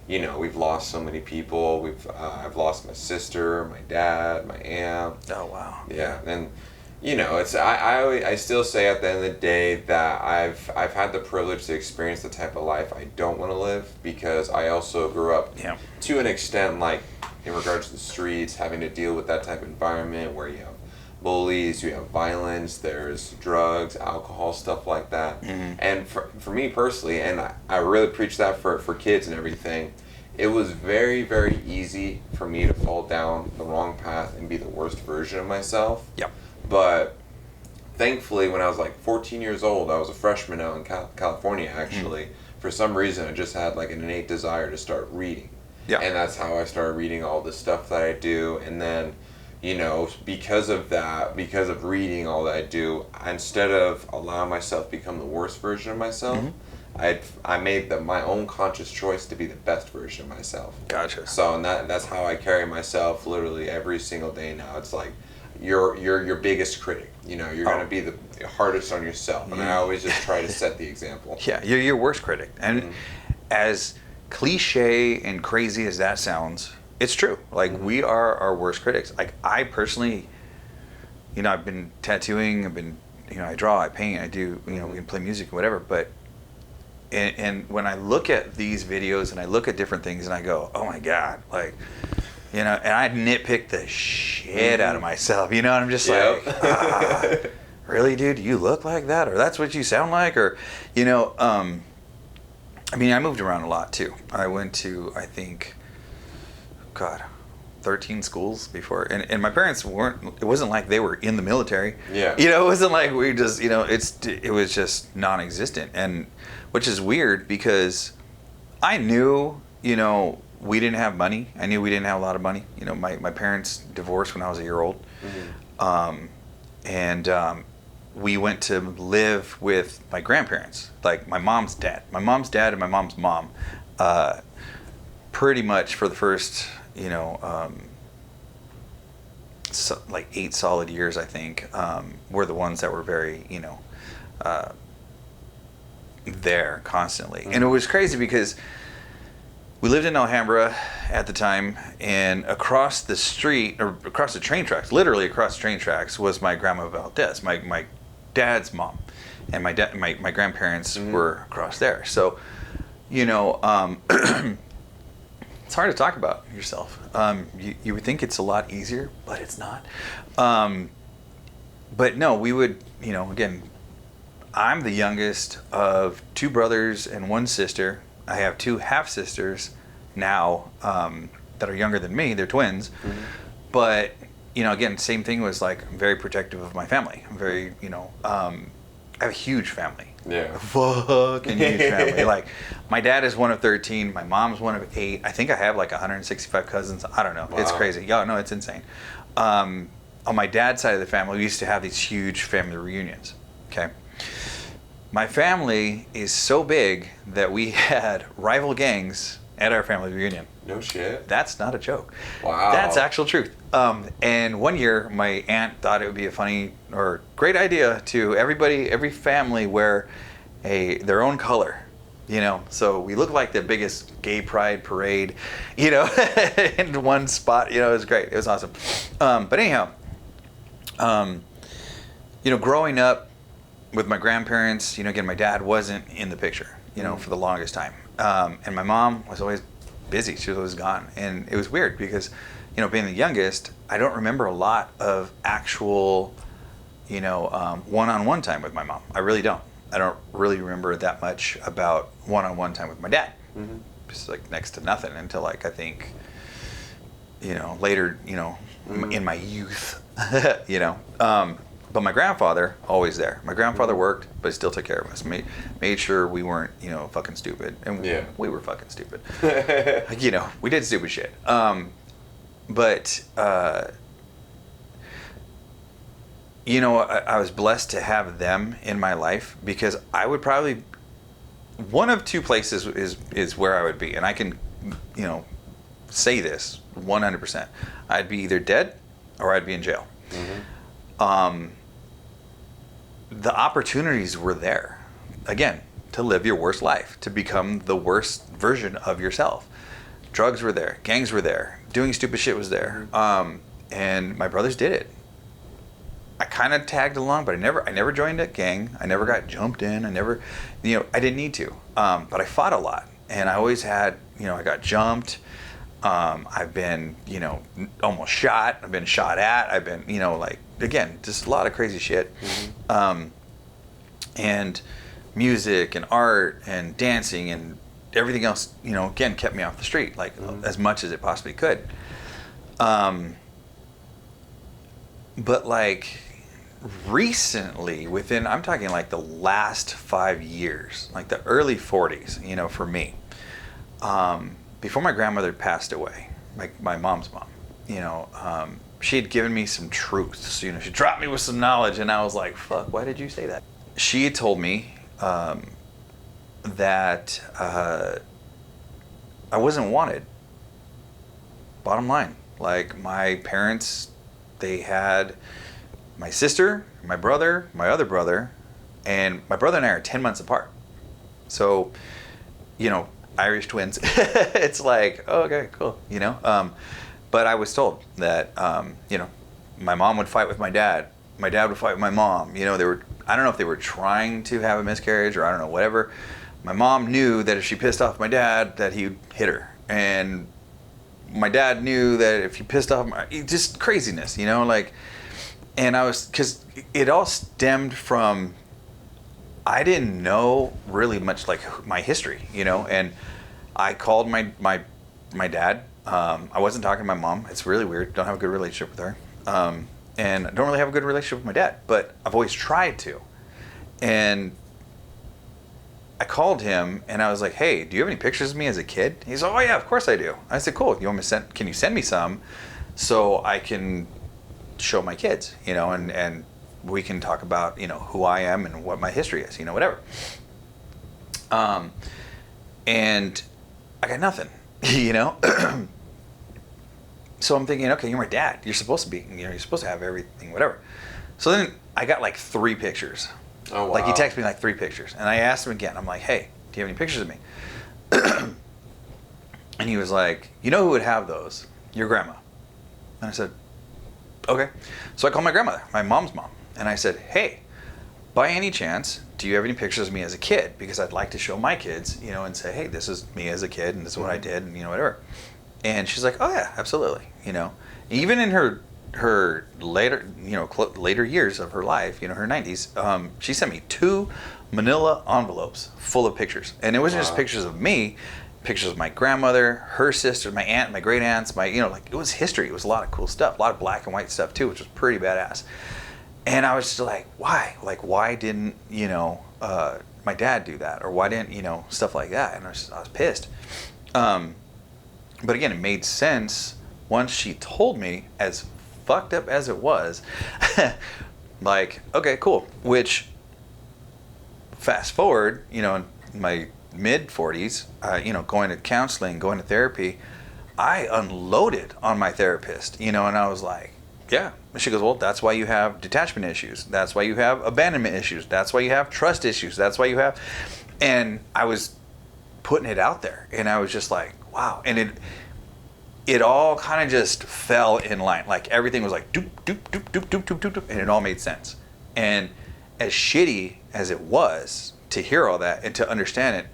you know, we've lost so many people. I've lost my sister, my dad, my aunt. Oh wow. Yeah, and you know, it's I still say at the end of the day that I've had the privilege to experience the type of life I don't want to live because I also grew up to an extent like in regards to the streets, having to deal with that type of environment where you have bullies, you have violence, there's drugs, alcohol, stuff like that. And for me personally, and I really preach that for kids and everything, it was very, very easy for me to fall down the wrong path and be the worst version of myself. Yep. But thankfully, when I was like 14 years old, I was a freshman out in California, actually. For some reason, I just had like an innate desire to start reading. Yeah. And that's how I started reading all the stuff that I do. And then, you know, because of that, because of reading all that I do, instead of allowing myself to become the worst version of myself, I made my own conscious choice to be the best version of myself. Gotcha. So and that's how I carry myself literally every single day now. It's like, you're your biggest critic. You know, you're going to be the hardest on yourself. And I always just try to set the example. Yeah, you're your worst critic. And as cliche and crazy as that sounds, it's true. Like, we are our worst critics. Like, I personally, you know, I've been tattooing, I draw, I paint, I do, you know, we can play music and whatever. But, and when I look at these videos and I look at different things and I go, oh my God, like, you know, and I nitpick the shit out of myself, you know, and I'm just like, really, dude, you look like that? Or that's what you sound like? Or, you know, I mean, I moved around a lot too. I went to, I think, 13 schools before. And my parents it wasn't like they were in the military. Yeah. You know, it wasn't like we just, you know, it was just non-existent. And which is weird because I knew, you know, we didn't have money. I knew we didn't have a lot of money. You know, my parents divorced when I was a year old. We went to live with my grandparents, like my mom's dad and my mom's mom, pretty much for the first, you know, like 8 solid years, I think, were the ones that were very, you know, there constantly. And it was crazy because we lived in Alhambra at the time, and across the street, or across the train tracks, literally across the train tracks, was my grandma Valdez, my dad's mom, and my grandparents were across there. So, you know, it's hard to talk about yourself. You would think it's a lot easier, but it's not. But no, we would, you know, again, I'm the youngest of 2 brothers and 1 sister. I have 2 half-sisters now that are younger than me. They're twins. But, you know, again, same thing was like, I'm very protective of my family. I'm very, you know, I have a huge family. Yeah. Fucking huge family. Like, my dad is one of 13. My mom's one of 8. I think I have like 165 cousins. I don't know. Wow. It's crazy. Yeah, no, it's insane. On my dad's side of the family, we used to have these huge family reunions. Okay. My family is so big that we had rival gangs at our family reunion. No shit. That's not a joke. Wow. That's actual truth. And one year, my aunt thought it would be a funny or great idea to every family wear their own color. You know, so we look like the biggest gay pride parade, you know, in one spot. You know, it was great. It was awesome. But anyhow, you know, growing up with my grandparents, you know, again, my dad wasn't in the picture, you know, for the longest time. And my mom was always busy. She was always gone. And it was weird because, you know, being the youngest, I don't remember a lot of actual, you know, one-on-one time with my mom. I really don't. I don't really remember that much about one-on-one time with my dad. Just like next to nothing until like, I think, you know, later, you know, in my youth, you know. But my grandfather, always there. My grandfather worked, but still took care of us. Made sure we weren't, you know, fucking stupid. And we were fucking stupid. Like, you know, we did stupid shit. But you know, I was blessed to have them in my life, because I would probably, one of two places is where I would be, and I can, you know, say this 100%. I'd be either dead or I'd be in jail. The opportunities were there, again, to live your worst life, to become the worst version of yourself. Drugs were there, gangs were there, doing stupid shit was there, and my brothers did it. I kind of tagged along, but I never joined a gang. I never got jumped in. I never, you know, I didn't need to. But I fought a lot, and I always had, you know, I got jumped. I've been, you know, almost shot. I've been shot at. I've been, you know, like, again, just a lot of crazy shit. And music and art and dancing and everything else, you know, again, kept me off the street, like, as much as it possibly could. But like, recently, I'm talking like the last 5 years, like the early 40s, you know, for me, before my grandmother passed away, my mom's mom, you know, she had given me some truths, you know, she dropped me with some knowledge, and I was like, fuck, why did you say that? She had told me that I wasn't wanted. Bottom line, like, my parents, they had my sister, my brother, my other brother, and my brother and I are 10 months apart. So, you know, Irish twins. It's like, oh, okay, cool, you know. But I was told that, you know, my mom would fight with my dad would fight with my mom. You know, I don't know if they were trying to have a miscarriage, or I don't know, whatever. My mom knew that if she pissed off my dad, that he'd hit her. And my dad knew that if he pissed off just craziness, you know, like, and because it all stemmed from, I didn't know really much, like, my history, you know, and I called my dad. I wasn't talking to my mom. It's really weird. Don't have a good relationship with her. And I don't really have a good relationship with my dad, but I've always tried to. And I called him and I was like, hey, do you have any pictures of me as a kid? He's like, oh yeah, of course I do. I said, cool. Can you send me some so I can show my kids, you know, and we can talk about, you know, who I am and what my history is, you know, whatever. And I got nothing, you know? So I'm thinking, okay, you're my dad. You're supposed to be, you know, you're supposed to have everything, whatever. So then I got like 3 pictures. Oh, wow. Like, he texted me like 3 pictures. And I asked him again. I'm like, hey, do you have any pictures of me? And he was like, you know who would have those? Your grandma. And I said, okay. So I called my grandmother, my mom's mom. And I said, hey, by any chance, do you have any pictures of me as a kid? Because I'd like to show my kids, you know, and say, hey, this is me as a kid, and this is what I did, and, you know, whatever. And she's like, oh yeah, absolutely, you know. Even in her later, you know, later years of her life, you know, her 90s, she sent me 2 manila envelopes full of pictures. And it wasn't just pictures of me, pictures of my grandmother, her sister, my aunt, my great aunts, you know, like, it was history. It was a lot of cool stuff, a lot of black and white stuff too, which was pretty badass. And I was just like, why? Like, why didn't, you know, my dad do that? Or why didn't, you know, stuff like that? And I was pissed. But again, it made sense once she told me, as fucked up as it was. Like, okay, cool. Which, fast forward, you know, in my mid 40s, you know, going to counseling, going to therapy, I unloaded on my therapist, you know, and I was like, yeah. She goes, well, that's why you have detachment issues. That's why you have abandonment issues. That's why you have trust issues. That's why you have, and I was putting it out there, and I was just like, wow. And it all kind of just fell in line. Like, everything was like doop, doop, doop, doop, doop, doop, doop, doop, and it all made sense. And as shitty as it was to hear all that and to understand it,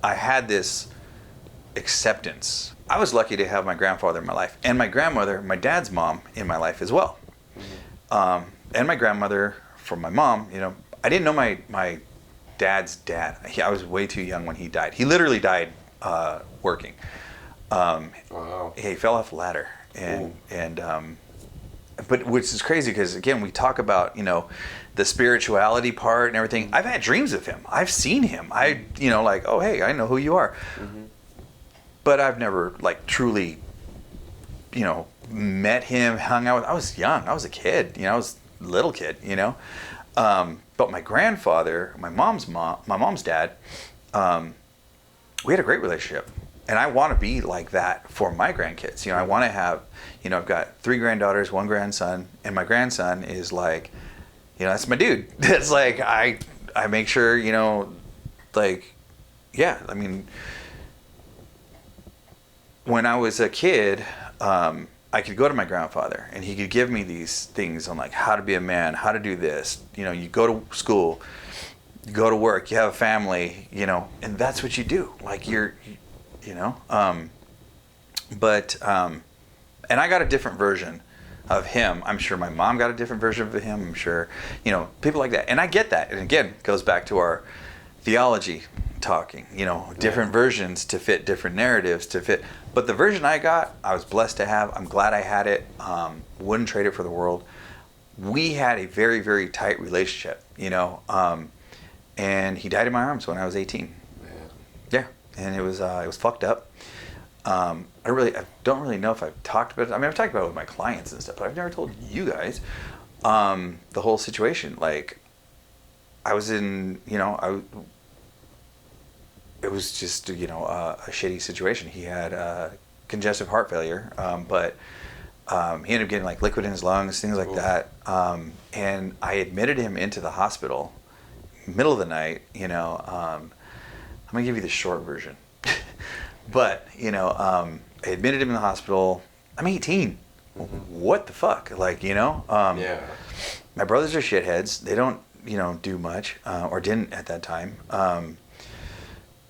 I had this acceptance. I was lucky to have my grandfather in my life, and my grandmother, my dad's mom, in my life as well. And my grandmother from my mom, you know, I didn't know my dad's dad. I was way too young when he died. He literally died working. Wow. He fell off a ladder, but which is crazy because, again, we talk about, you know, the spirituality part and everything. I've had dreams of him. I've seen him. You know, like, oh, hey, I know who you are. But I've never, like, truly, you know, met him, hung out with. I was young. I was a kid. You know, I was little kid, you know. But my grandfather, my mom's dad, we had a great relationship. And I want to be like that for my grandkids. You know, I want to have, you know, I've got 3 granddaughters, 1 grandson, and my grandson is like, you know, that's my dude. It's like, I make sure, you know, like, yeah, I mean, when I was a kid, I could go to my grandfather and he could give me these things on like how to be a man, how to do this. You know, you go to school, you go to work, you have a family, you know, and that's what you do. Like you know, and I got a different version of him. I'm sure my mom got a different version of him. I'm sure, you know, people like that. And I get that. And again, it goes back to our theology talking, you know, different versions to fit different narratives to fit. But the version I got, I was blessed to have. I'm glad I had it. Wouldn't trade it for the world. We had a very, very tight relationship, you know, and he died in my arms when I was 18. Yeah. And it was fucked up. I don't really know if I've talked about it. I mean, I've talked about it with my clients and stuff, but I've never told you guys the whole situation. Like, I was in, you know, it was just, you know, a shitty situation. He had congestive heart failure, but he ended up getting like liquid in his lungs, things like that. And I admitted him into the hospital, middle of the night, you know. I'm gonna give you the short version. But, you know, I admitted him in the hospital. I'm 18. What the fuck? Like, you know? My brothers are shitheads. They don't, you know, do much, or didn't at that time.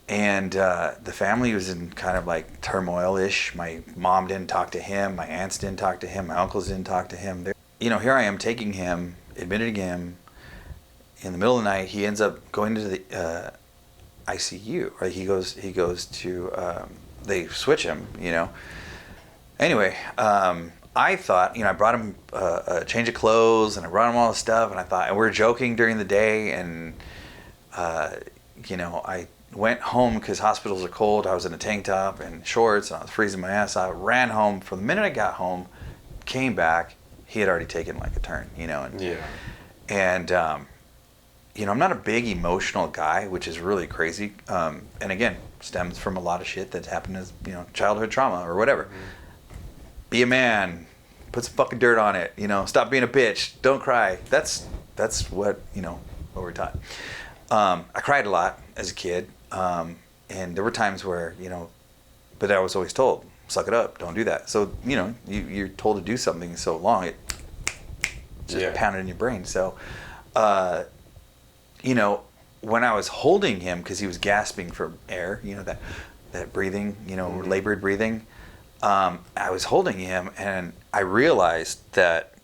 And the family was in kind of like turmoil-ish. My mom didn't talk to him. My aunts didn't talk to him. My uncles didn't talk to him. You know, here I am taking him, admitting him. In the middle of the night, he ends up going to the ICU. Right? He goes to. They switch him. You know. Anyway, I thought, you know, I brought him a change of clothes and I brought him all this stuff, and I thought, and we were joking during the day, and you know, I went home because hospitals are cold. I was in a tank top and shorts, and I was freezing my ass off. I ran home. From the minute I got home, came back, he had already taken like a turn, you know. And you know, I'm not a big emotional guy, which is really crazy. And again, stems from a lot of shit that's happened as, you know, childhood trauma or whatever. Be a man. Put some fucking dirt on it. You know, stop being a bitch. Don't cry. That's what, you know, what we're taught. I cried a lot as a kid. And there were times where, you know, but I was always told, suck it up, don't do that. So, you know, you're told to do something so long, it just pounded in your brain. So, you know, when I was holding him, because he was gasping for air, you know, that breathing, you know, labored breathing, I was holding him, and I realized that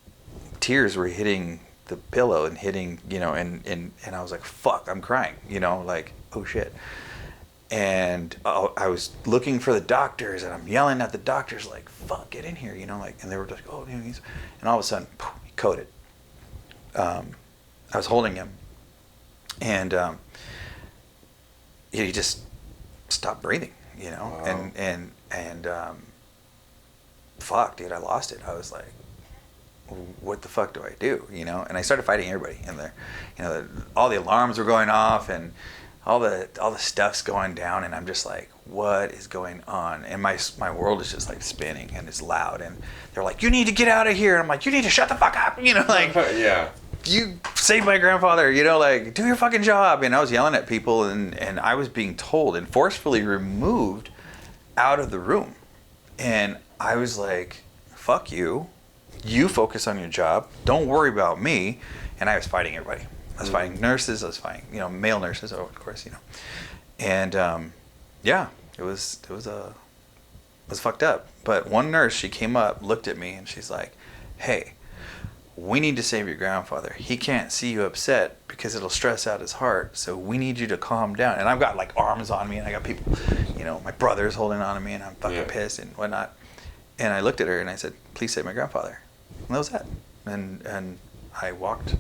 tears were hitting the pillow and hitting, you know, and I was like, fuck, I'm crying, you know, like, oh shit. And I was looking for the doctors, and I'm yelling at the doctors like, fuck, get in here, you know, like, and they were like, oh, you know, and all of a sudden, poof, he coded. I was holding him, and he just stopped breathing, you know. Wow. And fuck, dude, I lost it. I was like, what the fuck do I do, you know? And I started fighting everybody in there. You know, all the alarms were going off, and all the stuff's going down, and I'm just like, what is going on? And my world is just like spinning, and it's loud, and they're like, you need to get out of here. And I'm like, you need to shut the fuck up, you know, like, yeah, you saved my grandfather, you know, like, do your fucking job. And I was yelling at people, and I was being told and forcefully removed out of the room. And I was like, fuck you. You focus on your job. Don't worry about me. And I was fighting everybody. I was fighting nurses. I was fighting, you know, male nurses, of course, you know. And yeah, it was fucked up. But one nurse, she came up, looked at me, and she's like, hey, we need to save your grandfather. He can't see you upset because it'll stress out his heart. So we need you to calm down. And I've got like arms on me, and I got people, you know, my brother's holding on to me, and I'm fucking pissed and whatnot. And I looked at her and I said, please save my grandfather. And that was that. And I walked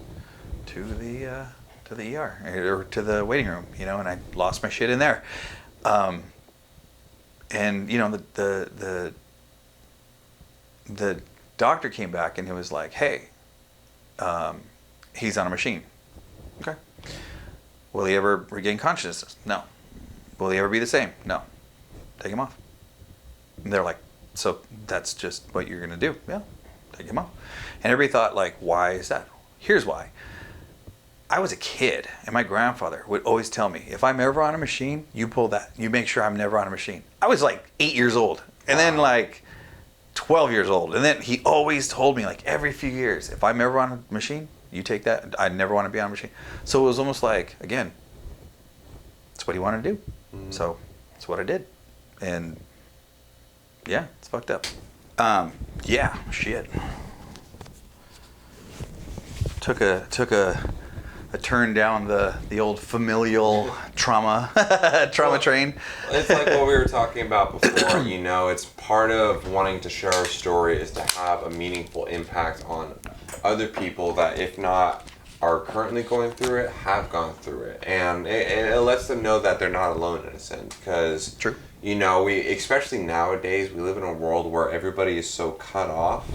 to the ER, or to the waiting room, you know, and I lost my shit in there. And you know, the doctor came back, and he was like, hey, He's on a machine. Okay. Will he ever regain consciousness? No. Will he ever be the same? No. Take him off. And they're like, so that's just what you're going to do? Yeah. Take him off. And everybody thought, like, why is that? Here's why. I was a kid, and my grandfather would always tell me, if I'm ever on a machine, you pull that. You make sure I'm never on a machine. I was like 8 years old, and then like 12 years old. And then he always told me, like, every few years, if I'm ever on a machine, you take that. I never want to be on a machine. So it was almost like, again, that's what he wanted to do. Mm-hmm. So that's what I did. And yeah, it's fucked up. Yeah, shit. Took a turn down the old familial trauma train. It's like what we were talking about before. You know, it's part of wanting to share our story is to have a meaningful impact on other people that, if not are currently going through it, have gone through it, and it lets them know that they're not alone in a sense. Because true. You know, especially nowadays, we live in a world where everybody is so cut off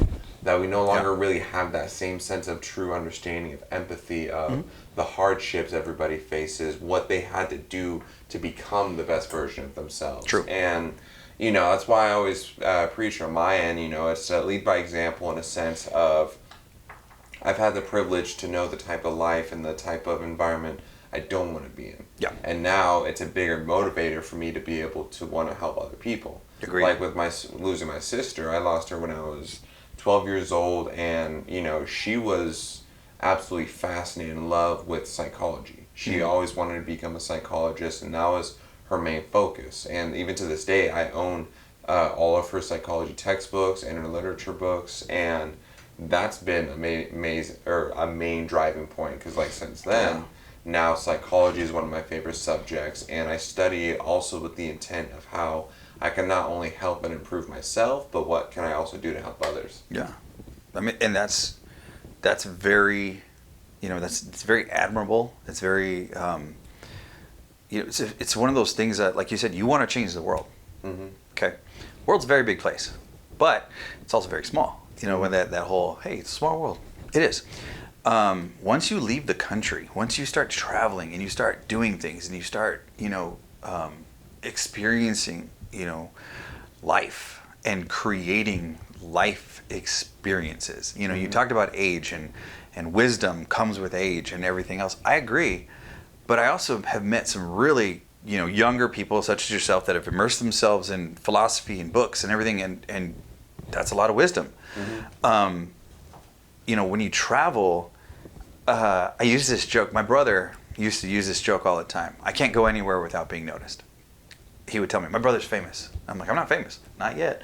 that we no longer really have that same sense of true understanding of empathy of the hardships everybody faces, what they had to do to become the best version of themselves. True. And, you know, that's why I always preach on my end, you know, it's to lead by example in a sense of I've had the privilege to know the type of life and the type of environment I don't want to be in. Yeah. And now it's a bigger motivator for me to be able to want to help other people. Agreed. Like with losing my sister, I lost her when I was 12 years old, and, you know, she was absolutely fascinated in love with psychology. She always wanted to become a psychologist, and that was her main focus. And even to this day, I own all of her psychology textbooks and her literature books, and that's been a main driving point, because like since then, now psychology is one of my favorite subjects, and I study it also with the intent of how I can not only help and improve myself, but what can I also do to help others. Yeah, I mean, and that's very, you know, it's very admirable. It's very, you know, it's one of those things that, like you said, you want to change the world. Mm-hmm. Okay, world's a very big place, but it's also very small. You know, when that whole, hey, it's a small world. It is. Once you leave the country, once you start traveling and you start doing things and you start, you know, experiencing, you know, life and creating life experiences. You know, you talked about age and wisdom comes with age and everything else. I agree, but I also have met some really, you know, younger people such as yourself that have immersed themselves in philosophy and books and everything, and that's a lot of wisdom. Mm-hmm. You know, when you travel, I use this joke. My brother used to use this joke all the time. I can't go anywhere without being noticed. He would tell me, my brother's famous. I'm like, I'm not famous. Not yet.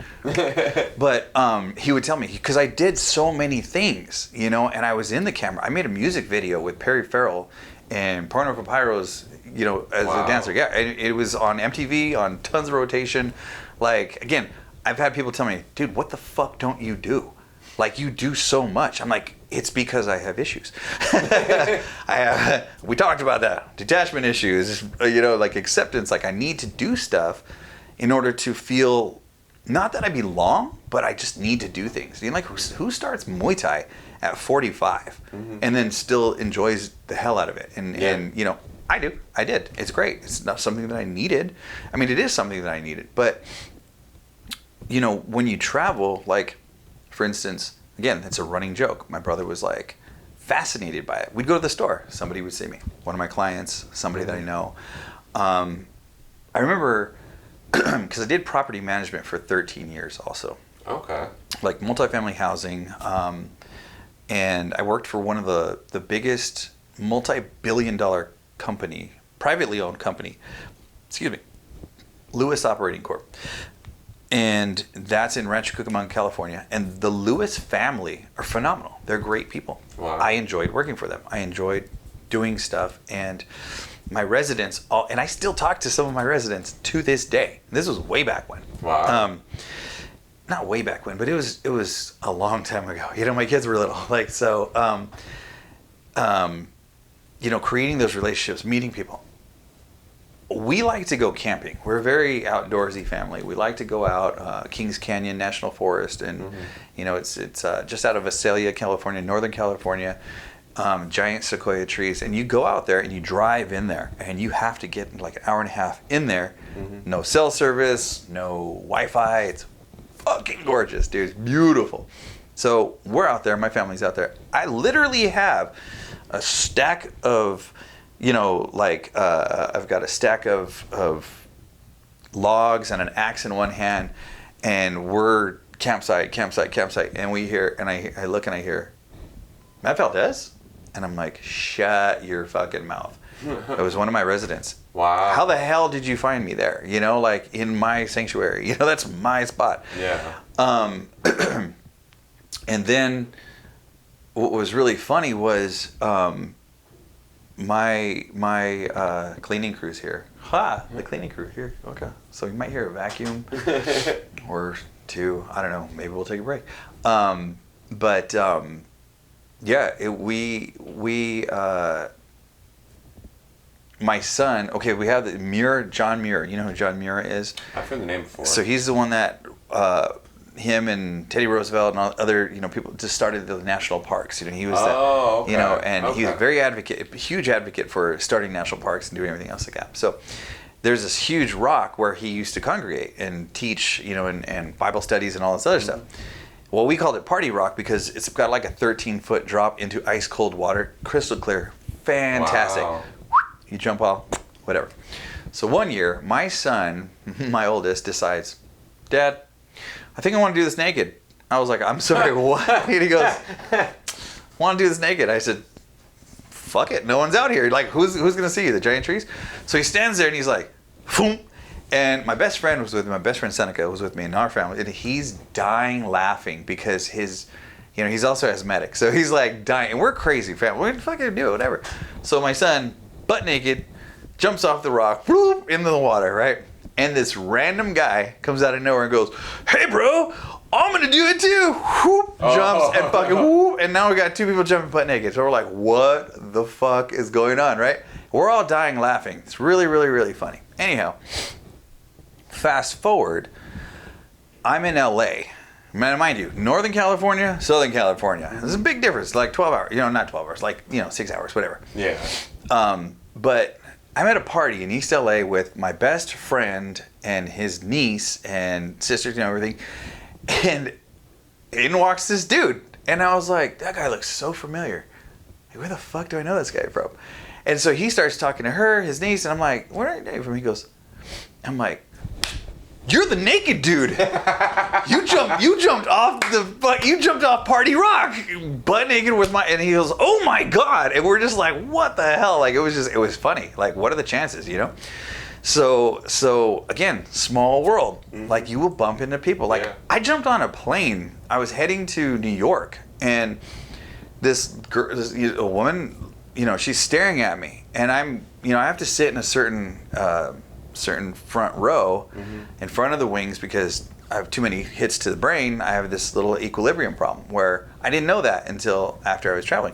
But he would tell me, because I did so many things, you know, and I was in the camera. I made a music video with Perry Farrell and Porno Papyrus, you know, as a dancer. Yeah, and it was on MTV, on tons of rotation. Like, again, I've had people tell me, dude, what the fuck don't you do? Like, you do so much. I'm like, it's because I have issues. We talked about that. Detachment issues, you know, like acceptance. Like, I need to do stuff in order to feel, not that I belong, but I just need to do things. You know, like, who starts Muay Thai at 45 and then still enjoys the hell out of it? And you know, I do. I did. It's great. It's not something that I needed. I mean, it is something that I needed. But, you know, when you travel, like, for instance, again, it's a running joke. My brother was like fascinated by it. We'd go to the store. Somebody would see me. One of my clients, somebody that I know. I remember, because I did property management for 13 years also. Okay. Like multifamily housing. And I worked for one of the biggest multi-billion-dollar company, privately owned company, Lewis Operating Corp. And that's in Rancho Cucamonga, California. And the Lewis family are phenomenal. They're great people. Wow. I enjoyed working for them. I enjoyed doing stuff. And my residents, and I still talk to some of my residents to this day. This was way back when. Wow. Not way back when, but it was a long time ago. You know, my kids were little. Like, so, you know, creating those relationships, meeting people. we like to go camping. We're a very outdoorsy family. We like to go out Kings Canyon National Forest, and you know, it's just out of Visalia, California, Northern California. Giant sequoia trees, and you go out there and you drive in there, and you have to get like an hour and a half in there. No cell service, no Wi-Fi. It's fucking gorgeous, dude. It's beautiful. So we're out there. My family's out there. I literally have a stack of, you know, like I've got a stack of logs and an axe in one hand, and we're campsite, and we hear, and I look and I hear, Matt Valdez? And I'm like, shut your fucking mouth. It was one of my residents. Wow. How the hell did you find me there? You know, like in my sanctuary. You know, that's my spot. Yeah. And then what was really funny was my cleaning crew's here. The cleaning crew here. Okay. So you might hear a vacuum or two. I don't know. Maybe we'll take a break. Yeah, my son, okay, we have John Muir. You know who John Muir is? I've heard the name before. So he's the one that, him and Teddy Roosevelt and all other, you know, people just started the national parks. You know, he was okay. You know, and he's a huge advocate for starting national parks and doing everything else like that. So there's this huge rock where he used to congregate and teach, you know, and Bible studies and all this other stuff. Well, we called it Party Rock because it's got like a 13-foot drop into ice cold water, crystal clear, fantastic. Wow. You jump off, whatever. So one year, my son, my oldest, decides, Dad, I think I want to do this naked. I was like, I'm sorry, what? And he goes, I want to do this naked. I said, fuck it, no one's out here. Like, who's gonna see you? The giant trees? So he stands there and he's like, boom. And my best friend was with me. My best friend Seneca was with me in our family, and he's dying laughing because his, you know, he's also asthmatic, so he's like dying. And we're crazy family. We're gonna fucking do it, whatever. So my son, butt naked, jumps off the rock, whoop, into the water, right? And this random guy comes out of nowhere and goes, "Hey, bro, I'm gonna do it too!" Whoop, jumps and fucking whoop, and now we got two people jumping butt naked. So we're like, "What the fuck is going on?" Right? We're all dying laughing. It's really, really, really funny. Anyhow. Fast forward, I'm in LA. Mind you, Northern California, Southern California. There's a big difference, like 12 hours, you know, not 12 hours, like, you know, 6 hours, whatever. Yeah. But I'm at a party in East LA with my best friend and his niece and sisters and everything. And in walks this dude. And I was like, that guy looks so familiar. Like, where the fuck do I know this guy from? And so he starts talking to her, his niece, and I'm like, where are you from? He goes, I'm like, you're the naked dude. You jumped off Party Rock, butt naked with my. And he goes, oh my god! And we're just like, what the hell? Like it was funny. Like what are the chances, you know? So again, small world. Like you will bump into people. Like I jumped on a plane. I was heading to New York, and this girl, a woman, you know, she's staring at me, and I'm, you know, I have to sit in a certain front row in front of the wings because I have too many hits to the brain. I have this little equilibrium problem where I didn't know that until after I was traveling.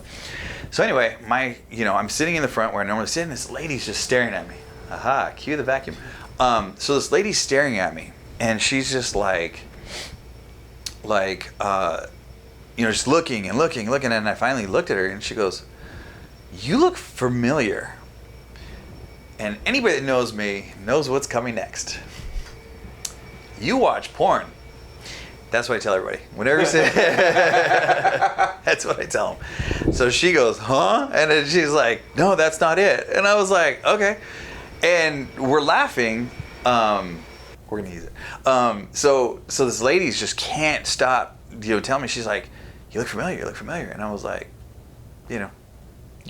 So anyway, I'm sitting in the front where I normally sit, and this lady's just staring at me. Aha, cue the vacuum. So this lady's staring at me, and she's just like, just looking, and I finally looked at her, and she goes, "You look familiar." And anybody that knows me knows what's coming next. You watch porn. That's what I tell everybody. Whenever you say, that's what I tell them. So she goes, huh? And then she's like, no, that's not it. And I was like, okay. And we're laughing. We're gonna use it. So this lady's just can't stop, telling me. She's like, you look familiar. And I was like, you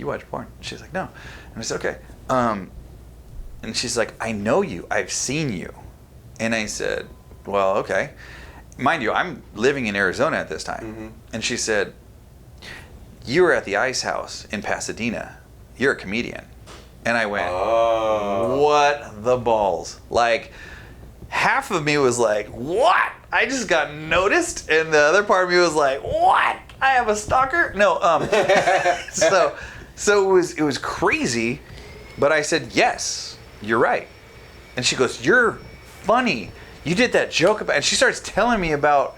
watch porn. She's like, no. And I said, okay. And she's like, I know you. I've seen you. And I said, well, okay. Mind you, I'm living in Arizona at this time. Mm-hmm. And she said, you were at the Ice House in Pasadena. You're a comedian. And I went, what the balls? Like, half of me was like, what? I just got noticed. And the other part of me was like, what? I have a stalker? No. So it was crazy. But I said, yes, you're right. And she goes, "You're funny. You did that joke about," and she starts telling me about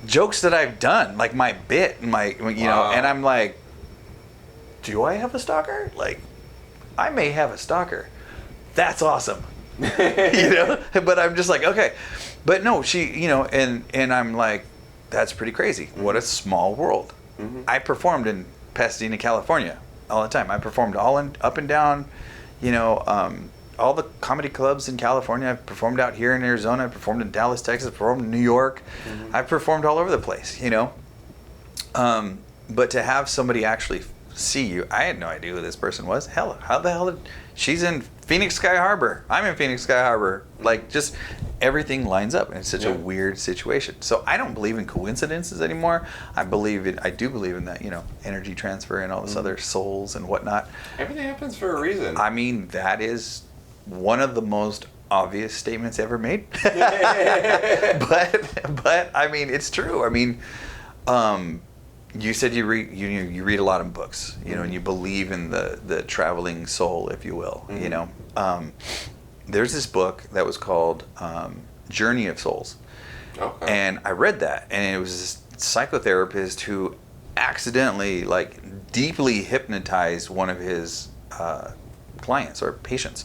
jokes that I've done, like my bit and my, you know, and I'm like, do I have a stalker? Like, I may have a stalker. That's awesome. You know? But I'm just like, okay. But no, she, you know, and I'm like, that's pretty crazy. What a small world. I performed in Pasadena, California all the time. I performed up and down, you know, all the comedy clubs in California. I've performed out here in Arizona. I performed in Dallas, Texas. I performed in New York. I've performed all over the place, you know. But to have somebody actually see you, I had no idea who this person was. Hell, how the hell did she's in Phoenix Sky Harbor? I'm in Phoenix Sky Harbor. Like, just everything lines up, and it's such a weird situation. So I don't believe in coincidences anymore. I do believe in that, you know, energy transfer and all this other souls and whatnot. Everything happens for a reason. I mean, that is one of the most obvious statements ever made. but I mean, it's true. I mean, you said you read a lot of books, you know, and you believe in the traveling soul, if you will. You know, there's this book that was called Journey of Souls, and I read that, and it was this psychotherapist who accidentally, like, deeply hypnotized one of his clients or patients.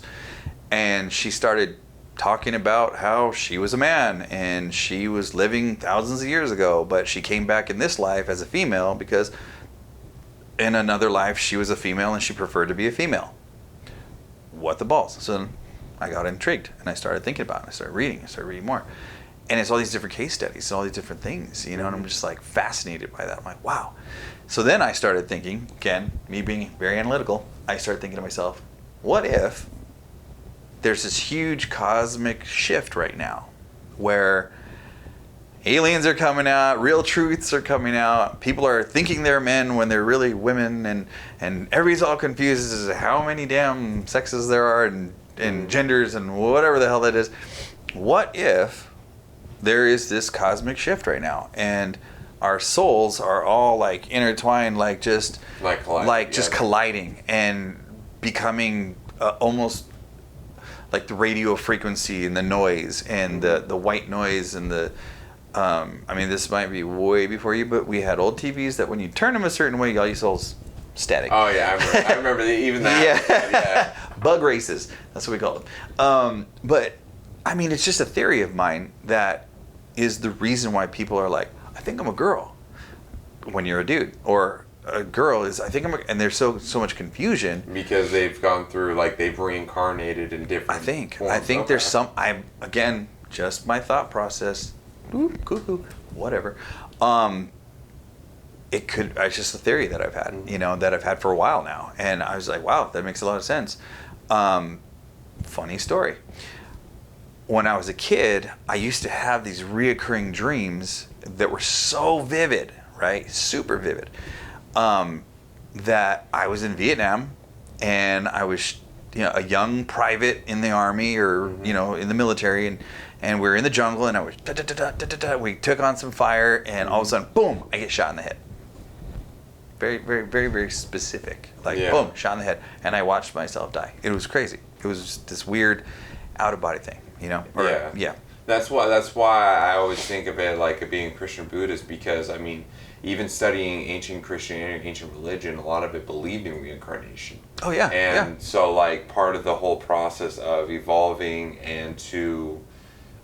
And she started talking about how she was a man and she was living thousands of years ago, but she came back in this life as a female because in another life she was a female and she preferred to be a female. What the balls? So I got intrigued and I started thinking about it. I started reading more. And it's all these different case studies, all these different things, you know, and I'm just like fascinated by that. I'm like, wow. So then I started thinking, again, me being very analytical, I started thinking to myself, what if there's this huge cosmic shift right now where aliens are coming out, real truths are coming out, people are thinking they're men when they're really women, and everybody's all confused as to how many damn sexes there are and genders and whatever the hell that is. What if there is this cosmic shift right now and our souls are all like intertwined, like just colliding and becoming almost like the radio frequency and the noise and the white noise and the I mean, this might be way before you, but we had old TVs that when you turn them a certain way, all your souls static. Oh yeah, I remember even that. Yeah. Bug races, that's what we call them. But I mean, it's just a theory of mine that is the reason why people are like, I think I'm a girl when you're a dude, or a girl is, I think I'm a, and there's so much confusion because they've gone through, like, they've reincarnated in different forms. I think there's some, again, just my thought process, cuckoo, whatever. It's just a theory that I've had, you know, that I've had for a while now. And I was like, wow, that makes a lot of sense. Funny story. When I was a kid, I used to have these reoccurring dreams that were so vivid, right? Super vivid. That I was in Vietnam and I was, you know, a young private in the army or, you know, in the military, and we were in the jungle and I was, we took on some fire and all of a sudden, boom, I get shot in the head. Very, very, very, very specific. Like, boom, shot in the head. And I watched myself die. It was crazy. It was this weird out of body thing, you know? Yeah. That's why I always think of it like being Christian Buddhist, because, I mean, even studying ancient Christianity, ancient religion, a lot of it believed in reincarnation. Oh, yeah. And so, like, part of the whole process of evolving and to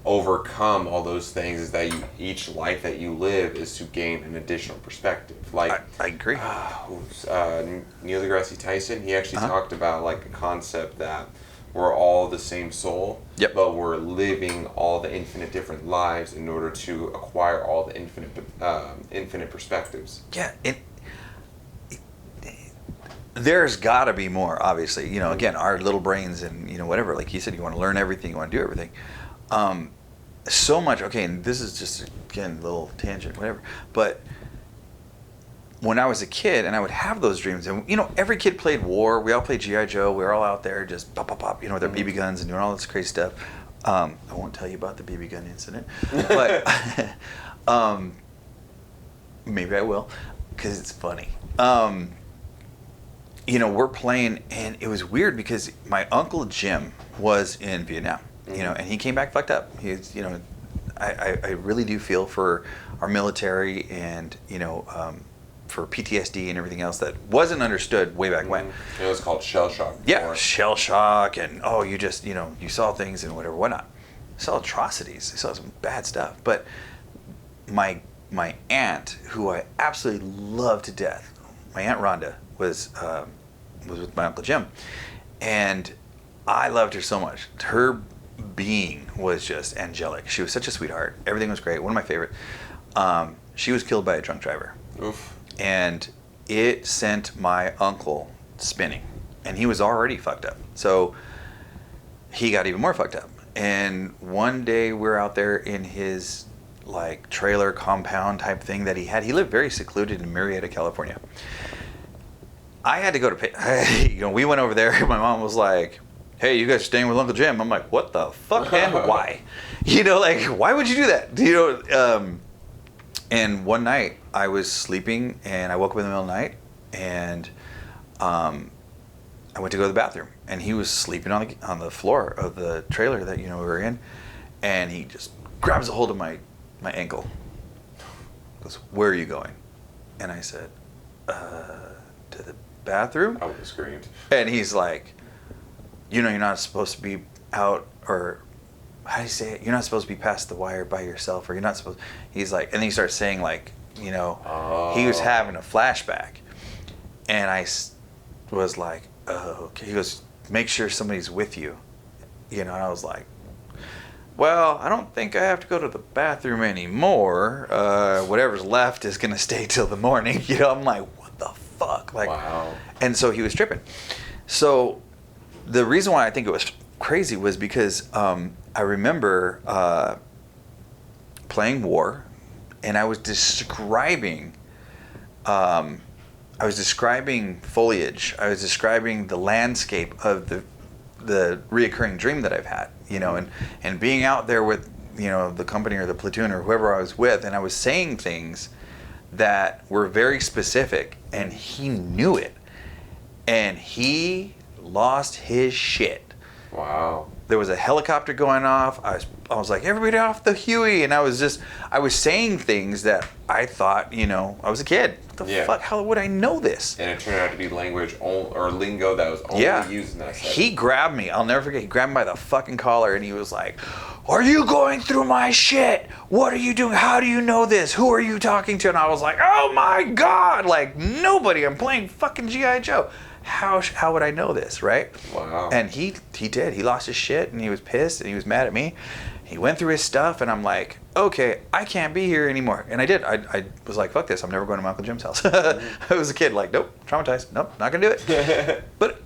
overcome all those things is that each life that you live is to gain an additional perspective. Like, I agree. Neil deGrasse Tyson, he actually talked about, like, a concept that we're all the same soul, but we're living all the infinite different lives in order to acquire all the infinite perspectives. Yeah, there's got to be more, obviously. You know, again, our little brains and, you know, whatever, like you said, you want to learn everything, you want to do everything. So much, okay, and this is just, again, a little tangent, whatever, but when I was a kid and I would have those dreams, and, you know, every kid played war. We all played G.I. Joe. We were all out there just pop, pop, pop, you know, with their BB guns and doing all this crazy stuff. I won't tell you about the BB gun incident, but maybe I will, because it's funny. we're playing, and it was weird because my uncle Jim was in Vietnam, and he came back fucked up. He's, I really do feel for our military and, for PTSD and everything else that wasn't understood way back when. It was called shell shock. Yeah, shell shock, and you just, you saw things and whatnot. I saw atrocities. I saw some bad stuff. But my aunt, who I absolutely love to death, my Aunt Rhonda, was with my Uncle Jim. And I loved her so much. Her being was just angelic. She was such a sweetheart. Everything was great. One of my favorite. She was killed by a drunk driver. Oof. And it sent my uncle spinning. And he was already fucked up. So he got even more fucked up. And one day we're out there in his like trailer compound type thing that he had. He lived very secluded in Murrieta, California. I had to go to, we went over there. My mom was like, hey, you guys are staying with Uncle Jim. I'm like, what the fuck, and why? Why would you do that? And one night I was sleeping and I woke up in the middle of the night and I went to go to the bathroom and he was sleeping on the floor of the trailer that, we were in, and he just grabs a hold of my ankle. Goes, where are you going? And I said, to the bathroom. I would have screamed. And he's like, you're not supposed to be out, or how do you say it? You're not supposed to be past the wire by yourself, or you're not supposed. He's like, and then he starts saying like, he was having a flashback, and I was like, oh, okay. He goes, make sure somebody's with you, and I was like, well, I don't think I have to go to the bathroom anymore. Whatever's left is gonna stay till the morning. I'm like, what the fuck? Like, wow. And so he was tripping. So the reason why I think it was crazy was because I remember playing war, and I was describing foliage. I was describing the landscape of the reoccurring dream that I've had, and being out there with the company or the platoon or whoever I was with, and I was saying things that were very specific, and he knew it, and he lost his shit. Wow. There was a helicopter going off. I was like, everybody off the Huey, and I was saying things that I thought, I was a kid. What the fuck? How would I know this? And it turned out to be language or lingo that was only used in that setting. He grabbed me. I'll never forget. He grabbed me by the fucking collar, and he was like, are you going through my shit? What are you doing? How do you know this? Who are you talking to? And I was like, oh my God, like nobody. I'm playing fucking G.I. Joe. How would I know this, right? Wow. And he did. He lost his shit, and he was pissed, and he was mad at me. He went through his stuff, and I'm like, okay, I can't be here anymore. And I did. I was like, fuck this. I'm never going to my Uncle Jim's house. I was a kid, like, nope, traumatized. Nope, not going to do it. But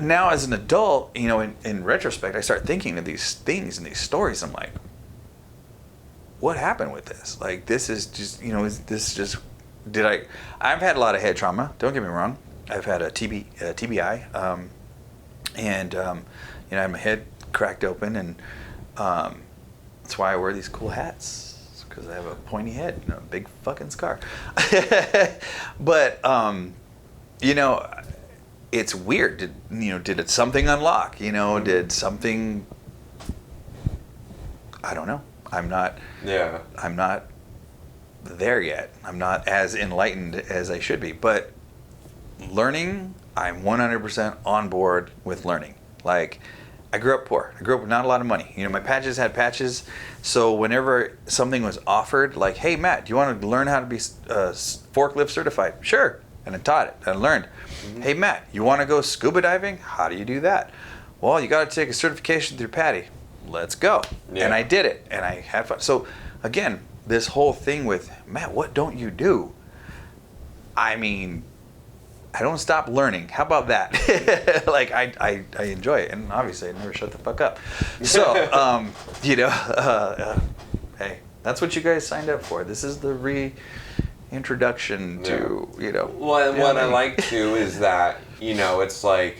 now as an adult, in retrospect, I start thinking of these things and these stories. I'm like, what happened with this? Like, this is just, I've had a lot of head trauma. Don't get me wrong. I've had a TBI, and I had my head cracked open, and that's why I wear these cool hats, because I have a pointy head and a big fucking scar. But it's weird. Did something unlock? Did something? I don't know. I'm not there yet. I'm not as enlightened as I should be, but. Learning, I'm 100% on board with learning. Like, I grew up poor. I grew up with not a lot of money. My patches had patches. So whenever something was offered, like, hey, Matt, do you want to learn how to be forklift certified? Sure. And I taught it. And I learned. Mm-hmm. Hey, Matt, you want to go scuba diving? How do you do that? Well, you got to take a certification through Patty. Let's go. Yeah. And I did it. And I had fun. So, again, this whole thing with, Matt, what don't you do? I mean... I don't stop learning. How about that? Like, I enjoy it. And obviously, I never shut the fuck up. So, hey, that's what you guys signed up for. This is the reintroduction to, Well, and what I like, too, is that, it's like,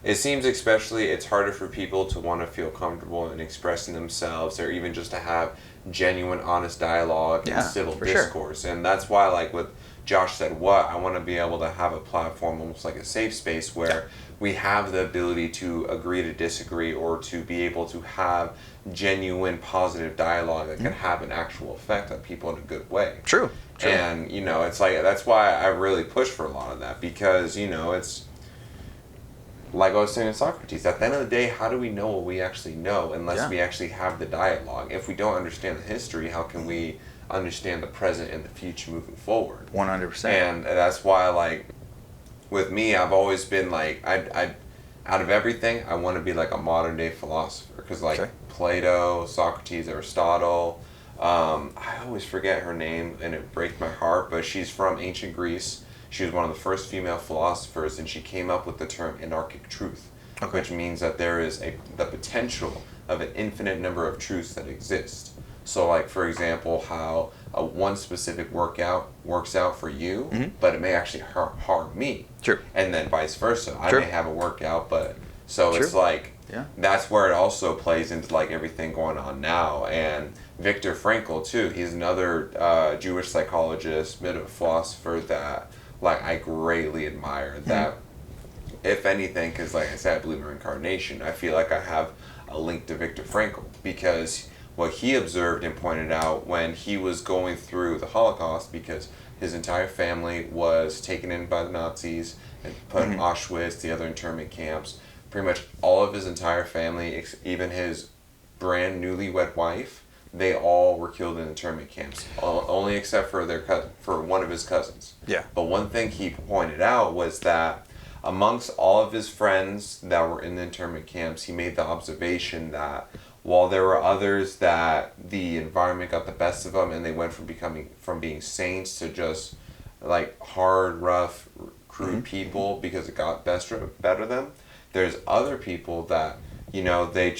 it seems especially it's harder for people to want to feel comfortable in expressing themselves, or even just to have genuine, honest dialogue and civil discourse. Sure. And that's why, like what Josh said, I want to be able to have a platform, almost like a safe space, where we have the ability to agree to disagree, or to be able to have genuine, positive dialogue that can have an actual effect on people in a good way. True. And, you know, it's like, that's why I really push for a lot of that, because, you know, it's like I was saying to Socrates, at the end of the day, how do we know what we actually know unless we actually have the dialogue? If we don't understand the history, how can we understand the present and the future moving forward? 100%. And that's why, like, with me, I've always been like, I out of everything, I want to be like a modern day philosopher, because like Plato, Socrates, Aristotle, I always forget her name and it breaks my heart, but she's from ancient Greece. She was one of the first female philosophers, and she came up with the term anarchic truth, which means that there is the potential of an infinite number of truths that exist. So, like, for example, how one specific workout works out for you, but it may actually harm me. True. And then vice versa. I may have a workout, but... So it's like... That's where it also plays into, like, everything going on now. And Viktor Frankl, too. He's another Jewish psychologist, bit of a philosopher that, like, I greatly admire. That, if anything, because, like I said, I believe in reincarnation, I feel like I have a link to Viktor Frankl, because... what he observed and pointed out when he was going through the Holocaust, because his entire family was taken in by the Nazis and put in Auschwitz, the other internment camps. Pretty much all of his entire family, even his brand newlywed wife, they all were killed in internment camps, only except for for one of his cousins. Yeah. But one thing he pointed out was that amongst all of his friends that were in the internment camps, he made the observation that while there were others that the environment got the best of them and they went from being saints to just like hard, rough, crude people because it got better of them, there's other people that, you know, they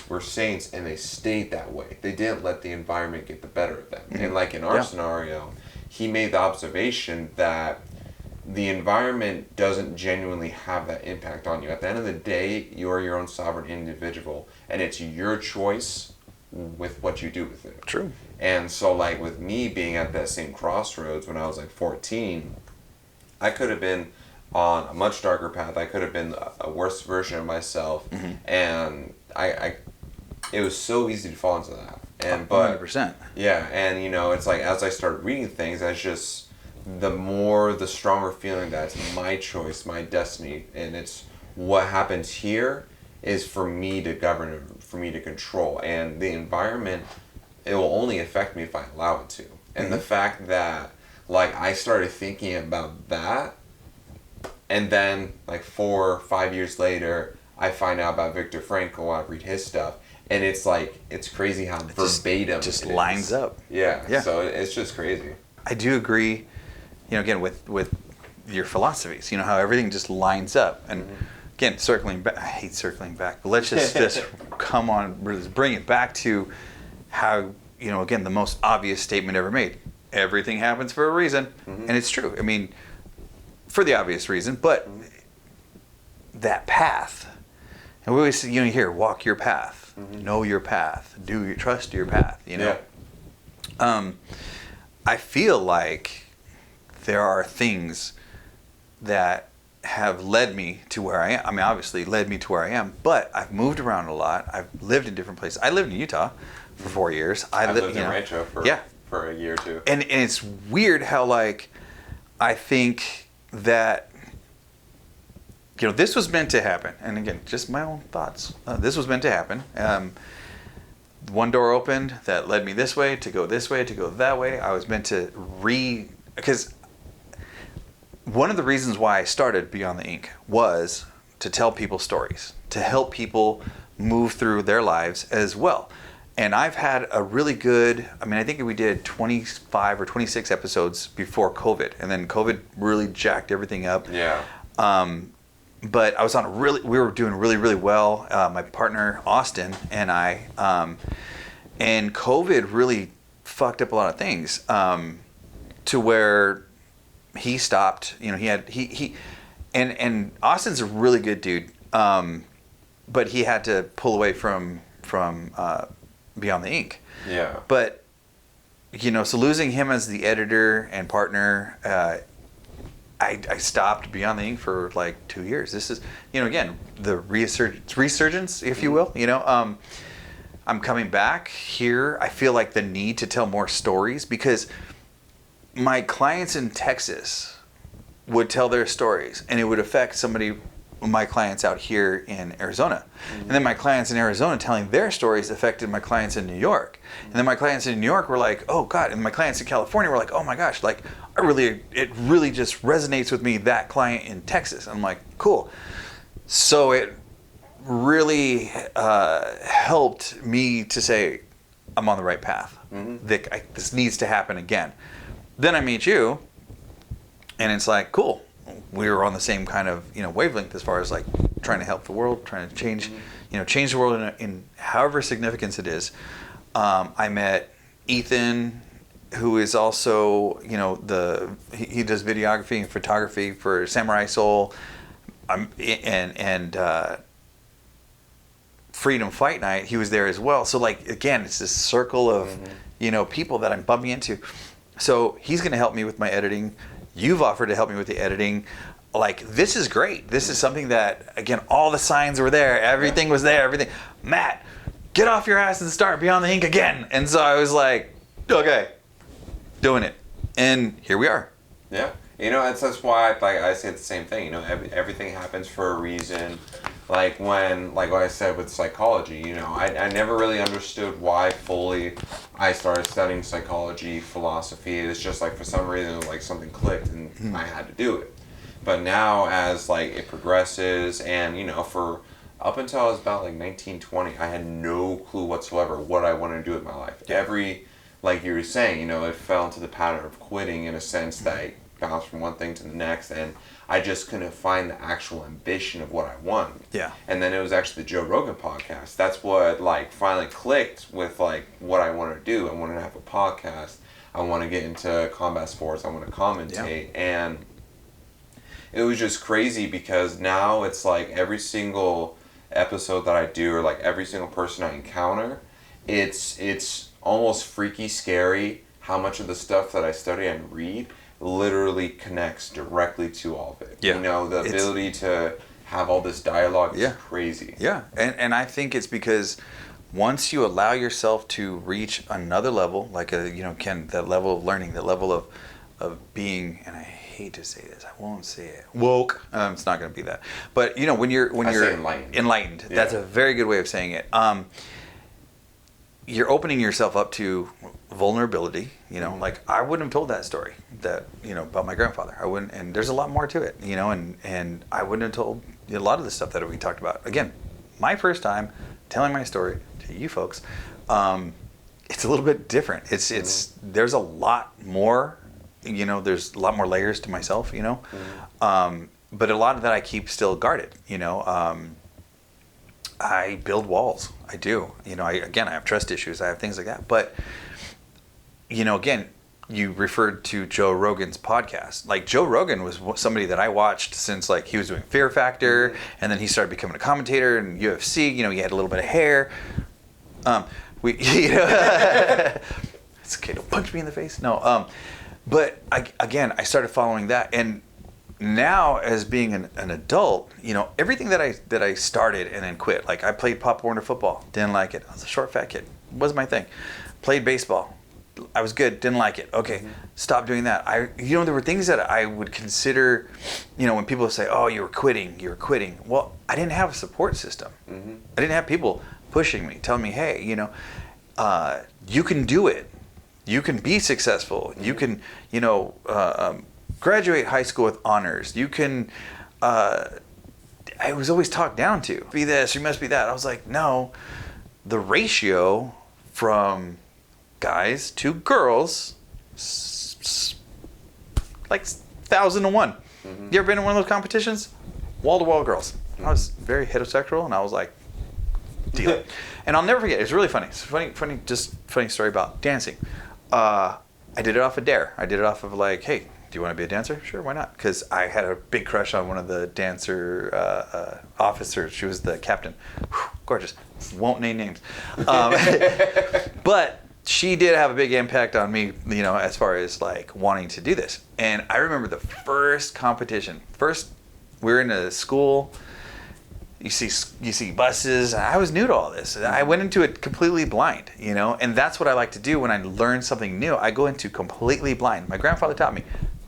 were saints and they stayed that way. They didn't let the environment get the better of them. And like in our scenario, he made the observation that the environment doesn't genuinely have that impact on you. At the end of the day, you're your own sovereign individual, and it's your choice with what you do with it. True. And so, like, with me being at that same crossroads when I was like 14, I could have been on a much darker path. I could have been a worse version of myself, and it was so easy to fall into that. And 100%. Yeah, and you know, it's like as I started reading things, the stronger feeling that it's my choice, my destiny, and it's what happens here is for me to govern, for me to control. And the environment, it will only affect me if I allow it to. And the fact that, like, I started thinking about that, and then, like, 4 or 5 years later, I find out about Viktor Frankl, I read his stuff, and it's like, it's crazy how verbatim it just lines up. Yeah, so it's just crazy. I do agree. You know, again, with your philosophies, you know, how everything just lines up. And again, circling back, I hate circling back, but let's just come on, bring it back to how, you know, again, the most obvious statement ever made. Everything happens for a reason. And it's true. I mean, for the obvious reason, but that path, and we always, you know, you hear, walk your path, know your path, trust your path, you know. I feel like there are things that have led me to where I am. I mean, obviously led me to where I am, but I've moved around a lot. I've lived in different places. I lived in Utah for 4 years. I lived in Rancho for a year or two. And it's weird how, like, I think that, you know, this was meant to happen. And again, just my own thoughts. This was meant to happen. One door opened that led me this way, to go that way. I was meant to because one of the reasons why I started Beyond the Ink was to tell people stories, to help people move through their lives as well. And I've had a really good, I mean, I think we did 25 or 26 episodes before COVID, and then COVID really jacked everything up. Yeah. But I was on we were doing really, really well. My partner, Austin, and I, and COVID really fucked up a lot of things, to where he stopped, you know, and Austin's a really good dude, but he had to pull away from Beyond the Ink. Yeah. But, so losing him as the editor and partner, I stopped Beyond the Ink for like 2 years. This is, again, the resurgence, if you will. I'm coming back here. I feel like the need to tell more stories because my clients in Texas would tell their stories and it would affect my clients out here in Arizona. And then my clients in Arizona telling their stories affected my clients in New York. And then my clients in New York were like, oh God. And my clients in California were like, oh my gosh, like it really just resonates with me, that client in Texas. I'm like, cool. So it really helped me to say, I'm on the right path. This needs to happen again. Then I meet you and it's like, cool. We were on the same kind of wavelength as far as like trying to help the world, trying to change the world in however significance it is. I met Ethan, who is also he does videography and photography for Samurai Soul, and Freedom Fight Night. He was there as well. So like again, it's this circle of people that I'm bumping into. So he's going to help me with my editing. You've offered to help me with the editing. Like, this is great. This is something that, again, all the signs were there. Everything was there. Everything. Matt, get off your ass and start Beyond the Ink again. And so I was like, okay, doing it. And here we are. Yeah. That's why I say the same thing. Everything happens for a reason. Like what I said with psychology, I never really understood why fully I started studying psychology, philosophy. It's just like for some reason like something clicked and I had to do it. But now as like it progresses and for up until I was about like 19, 20, I had no clue whatsoever what I wanted to do with my life. Like you were saying, it fell into the pattern of quitting in a sense that I bounced from one thing to the next and I just couldn't find the actual ambition of what I wanted. Yeah. And then it was actually the Joe Rogan podcast. That's what like finally clicked with like what I wanted to do. I wanted to have a podcast. I want to get into combat sports. I want to commentate. Yeah. And it was just crazy because now it's like every single episode that I do or like every single person I encounter, it's almost freaky scary how much of the stuff that I study and read literally connects directly to all of it. Yeah. The ability to have all this dialogue is crazy. Yeah. And I think it's because once you allow yourself to reach another level, like that level of learning, that level of being, and I hate to say this, I won't say it, woke. It's not going to be that. But when you're enlightened, yeah. That's a very good way of saying it. You're opening yourself up to vulnerability, like I wouldn't have told that story about my grandfather. I wouldn't, and there's a lot more to it, and I wouldn't have told a lot of the stuff that we talked about. Again, my first time telling my story to you folks, it's a little bit different. It's there's a lot more, there's a lot more layers to myself, but a lot of that I keep still guarded, I build walls. I do. I have trust issues. I have things like that. But, again, you referred to Joe Rogan's podcast. Like, Joe Rogan was somebody that I watched since, like, he was doing Fear Factor, and then he started becoming a commentator in UFC. He had a little bit of hair. It's okay, don't punch me in the face. No. But, I started following that, and now as being an adult, everything that I started and then quit. Like I played Pop Warner football, didn't like it. I was a short fat kid, wasn't my thing. Played baseball, I was good, didn't like it. Okay, stopped doing that. There were things that I would consider, when people say, "Oh, you were quitting." Well, I didn't have a support system. I didn't have people pushing me, telling me, "Hey, you can do it. You can be successful. You can, graduate high school with honors. You can," I was always talked down to. Be this, you must be that. I was like, no. The ratio from guys to girls, like 1,000 to 1. You ever been in one of those competitions? Wall-to-wall girls. I was very heterosexual, and I was like, deal. And I'll never forget. It's really funny. It's funny story about dancing. I did it off a dare. I did it off of like, hey, do you want to be a dancer? Sure, why not? Because I had a big crush on one of the dancer officers. She was the captain. Whew, gorgeous. Won't name names. But she did have a big impact on me, you know, as far as like wanting to do this. And I remember the first competition. First, we were in a school. You see buses. I was new to all this. I went into it completely blind, you know, and that's what I like to do when I learn something new. I go into completely blind. My grandfather taught me,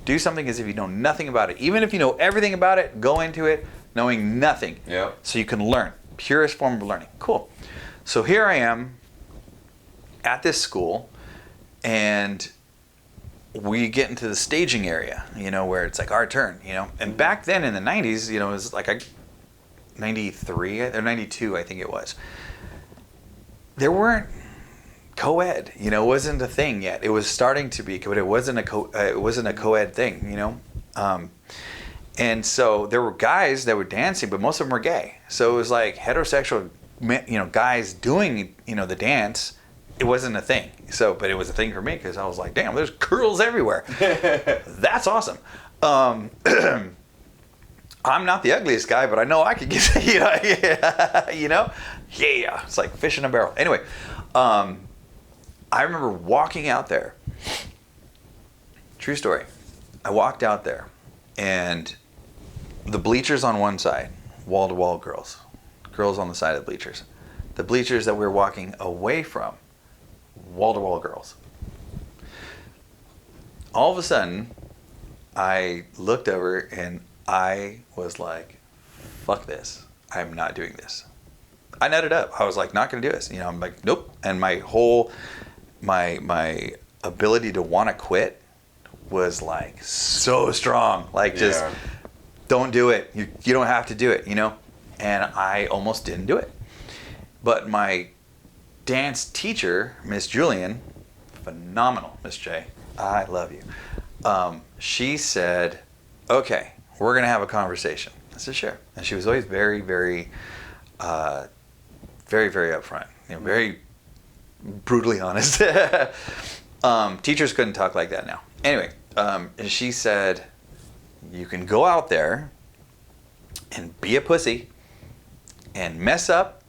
do something as if you know nothing about it. Even if you know everything about it, go into it knowing nothing. Yep. So you can learn. Purest form of learning. Cool. So here I am at this school, and we get into the staging area, you know, where it's like our turn, you know. And back then in the 90s, you know, it was like 93 or 92, I think it was. There weren't co-ed, you know, it wasn't a thing yet. It was starting to be, but it wasn't a co-ed thing, you know. And so there were guys that were dancing, but most of them were gay. So it was like heterosexual, you know, guys doing, you know, the dance. It wasn't a thing. So, but it was a thing for me because I was like, damn, there's girls everywhere. That's awesome. I'm not the ugliest guy, but I know I could get, you know, yeah. It's like fish in a barrel. Anyway, I remember walking out there. True story. I walked out there, and the bleachers on one side, wall-to-wall girls. Girls on the side of the bleachers. The bleachers that we were walking away from, wall-to-wall girls. All of a sudden, I looked over and I was like, fuck this. I'm not doing this. I nutted up. I was like, not going to do this. You know, I'm like, nope. And my whole, my ability to want to quit was like so strong. Like just don't do it. You don't have to do it, you know? And I almost didn't do it. But my dance teacher, Miss Julian, phenomenal, Miss J, I love you. She said, okay, we're going to have a conversation. I said, sure. And she was always very, very, very, very upfront. You know, very brutally honest. Teachers couldn't talk like that now. Anyway, and she said, you can go out there and be a pussy and mess up,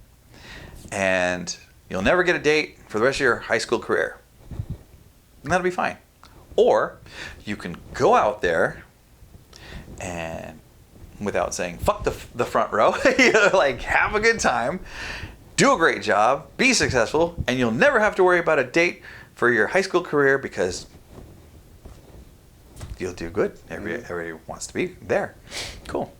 and you'll never get a date for the rest of your high school career. And that'll be fine. Or you can go out there and, without saying fuck the front row, you know, like have a good time, do a great job, be successful, and you'll never have to worry about a date for your high school career because you'll do good. Everybody wants to be there. Cool.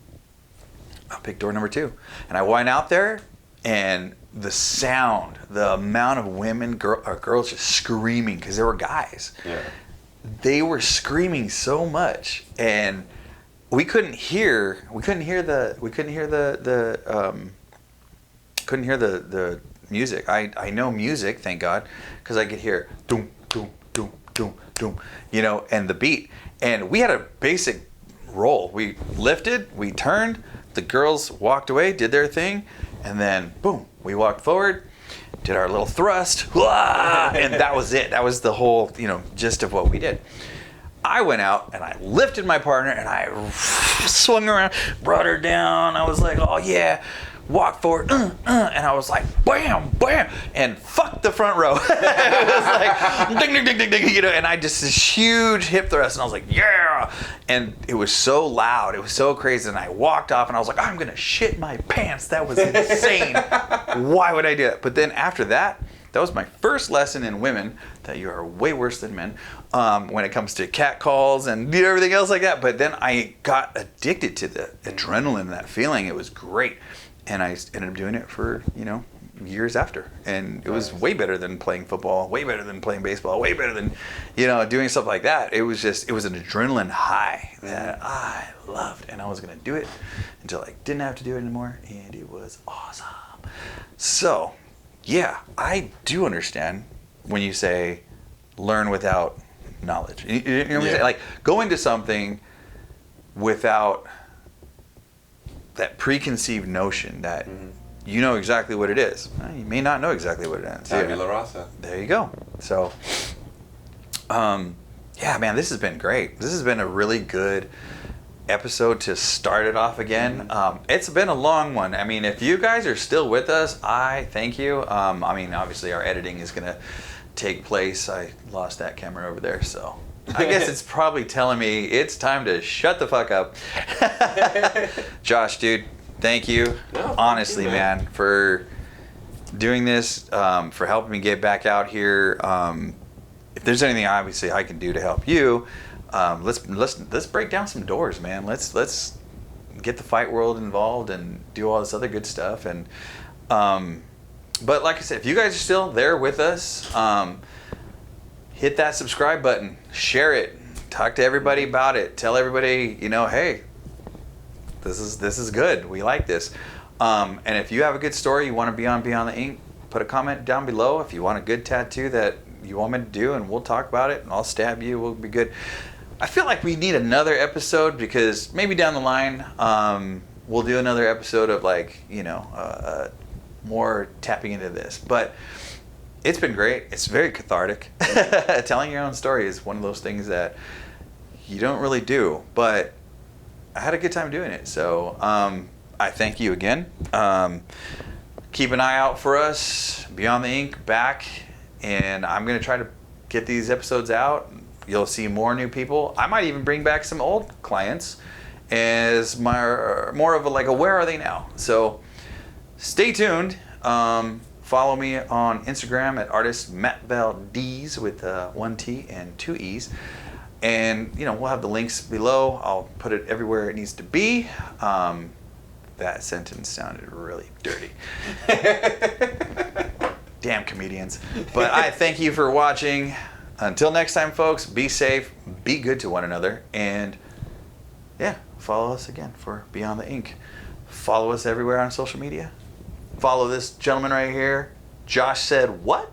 I'll pick door number 2. And I went out there, and the sound, the amount of women, girls just screaming, because there were guys. Yeah. They were screaming so much, and we couldn't hear the music. I know music, thank God, because I could hear doom doom doom doom doom, you know, and the beat. And we had a basic roll. We lifted, we turned, the girls walked away, did their thing, and then boom, we walked forward, did our little thrust, and that was it. That was the whole, you know, gist of what we did. I went out and I lifted my partner and I swung around, brought her down. I was like, oh yeah, walk forward, and I was like, bam, bam, and fuck the front row. It was like, ding, ding, ding, ding, ding, you know, and I just this huge hip thrust, and I was like, yeah, and it was so loud, it was so crazy, and I walked off, and I was like, I'm gonna shit my pants. That was insane. Why would I do it? But then after that, that was my first lesson in women, that you are way worse than men when it comes to cat calls and everything else like that. But then I got addicted to the adrenaline, that feeling. It was great. And I ended up doing it for, you know, years after. And it was way better than playing football, way better than playing baseball, way better than, you know, doing stuff like that. It was just, it was an adrenaline high that I loved. And I was going to do it until I didn't have to do it anymore. And it was awesome. So, yeah, I do understand when you say learn without knowledge. You know what I'm saying? Like, go into something without that preconceived notion that you know exactly what it is. Well, you may not know exactly what it is. Tabula rasa. There you go. So, Yeah, man, this has been great. This has been a really good episode to start it off again. It's been a long one. I mean, if you guys are still with us, I thank you. I mean, obviously our editing is going to take place. I lost that camera over there, so I guess it's probably telling me it's time to shut the fuck up. Josh, dude, thank you. No, honestly, thank you, man, for doing this, for helping me get back out here. If there's anything obviously I can do to help you, let's break down some doors, man. Let's get the fight world involved and do all this other good stuff. And but like I said, if you guys are still there with us, hit that subscribe button, share it, talk to everybody about it, tell everybody, you know, hey, this is good. We like this. And if you have a good story you want to be on Beyond the Ink, put a comment down below. If you want a good tattoo that you want me to do, and we'll talk about it, and I'll stab you, we'll be good. I feel like we need another episode, because maybe down the line we'll do another episode of, like, you know, more tapping into this. But it's been great. It's very cathartic. Telling your own story is one of those things that you don't really do, but I had a good time doing it. So I thank you again. Keep an eye out for us, Beyond the Ink, back. And I'm going to try to get these episodes out. You'll see more new people. I might even bring back some old clients as more of a, like, a where are they now? So stay tuned. Follow me on Instagram at artist Matt Valdez with 1 T and 2 E's. And, you know, we'll have the links below. I'll put it everywhere it needs to be. That sentence sounded really dirty. Damn comedians. But I thank you for watching. Until next time, folks, be safe, be good to one another, and yeah, follow us again for Beyond the Ink. Follow us everywhere on social media. Follow this gentleman right here. Josh said what?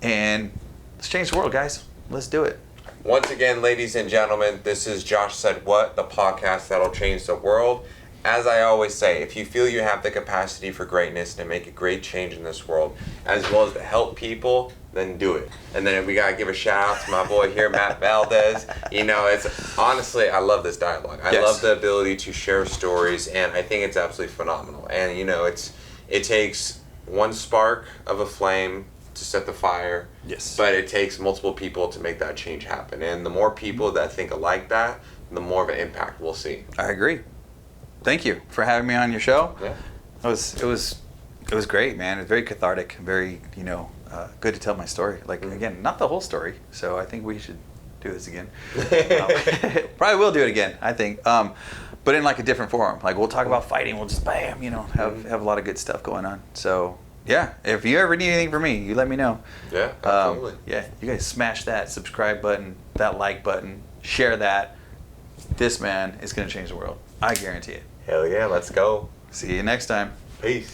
And let's change the world, guys. Let's do it. Once again, ladies and gentlemen, this is Josh Said What, the podcast that'll change the world. As I always say, if you feel you have the capacity for greatness to make a great change in this world, as well as to help people, then do it. And then we gotta give a shout out to my boy here, Matt Valdez. You know, it's honestly, I love this dialogue. I love the ability to share stories, and I think it's absolutely phenomenal. And you know, it takes one spark of a flame to set the fire. Yes. But it takes multiple people to make that change happen. And the more people that think alike that, the more of an impact we'll see. I agree. Thank you for having me on your show. Yeah. It was great, man. It's very cathartic, very, you know, good to tell my story. Like, again, not the whole story. So I think we should do this again. Probably will do it again, I think. But in, like, a different forum. Like, we'll talk about fighting. We'll just bam, you know, have a lot of good stuff going on. So yeah, if you ever need anything from me, you let me know. Yeah, absolutely. Yeah, you guys smash that subscribe button, that like button, share that. This man is going to change the world. I guarantee it. Hell yeah, let's go. See you next time. Peace.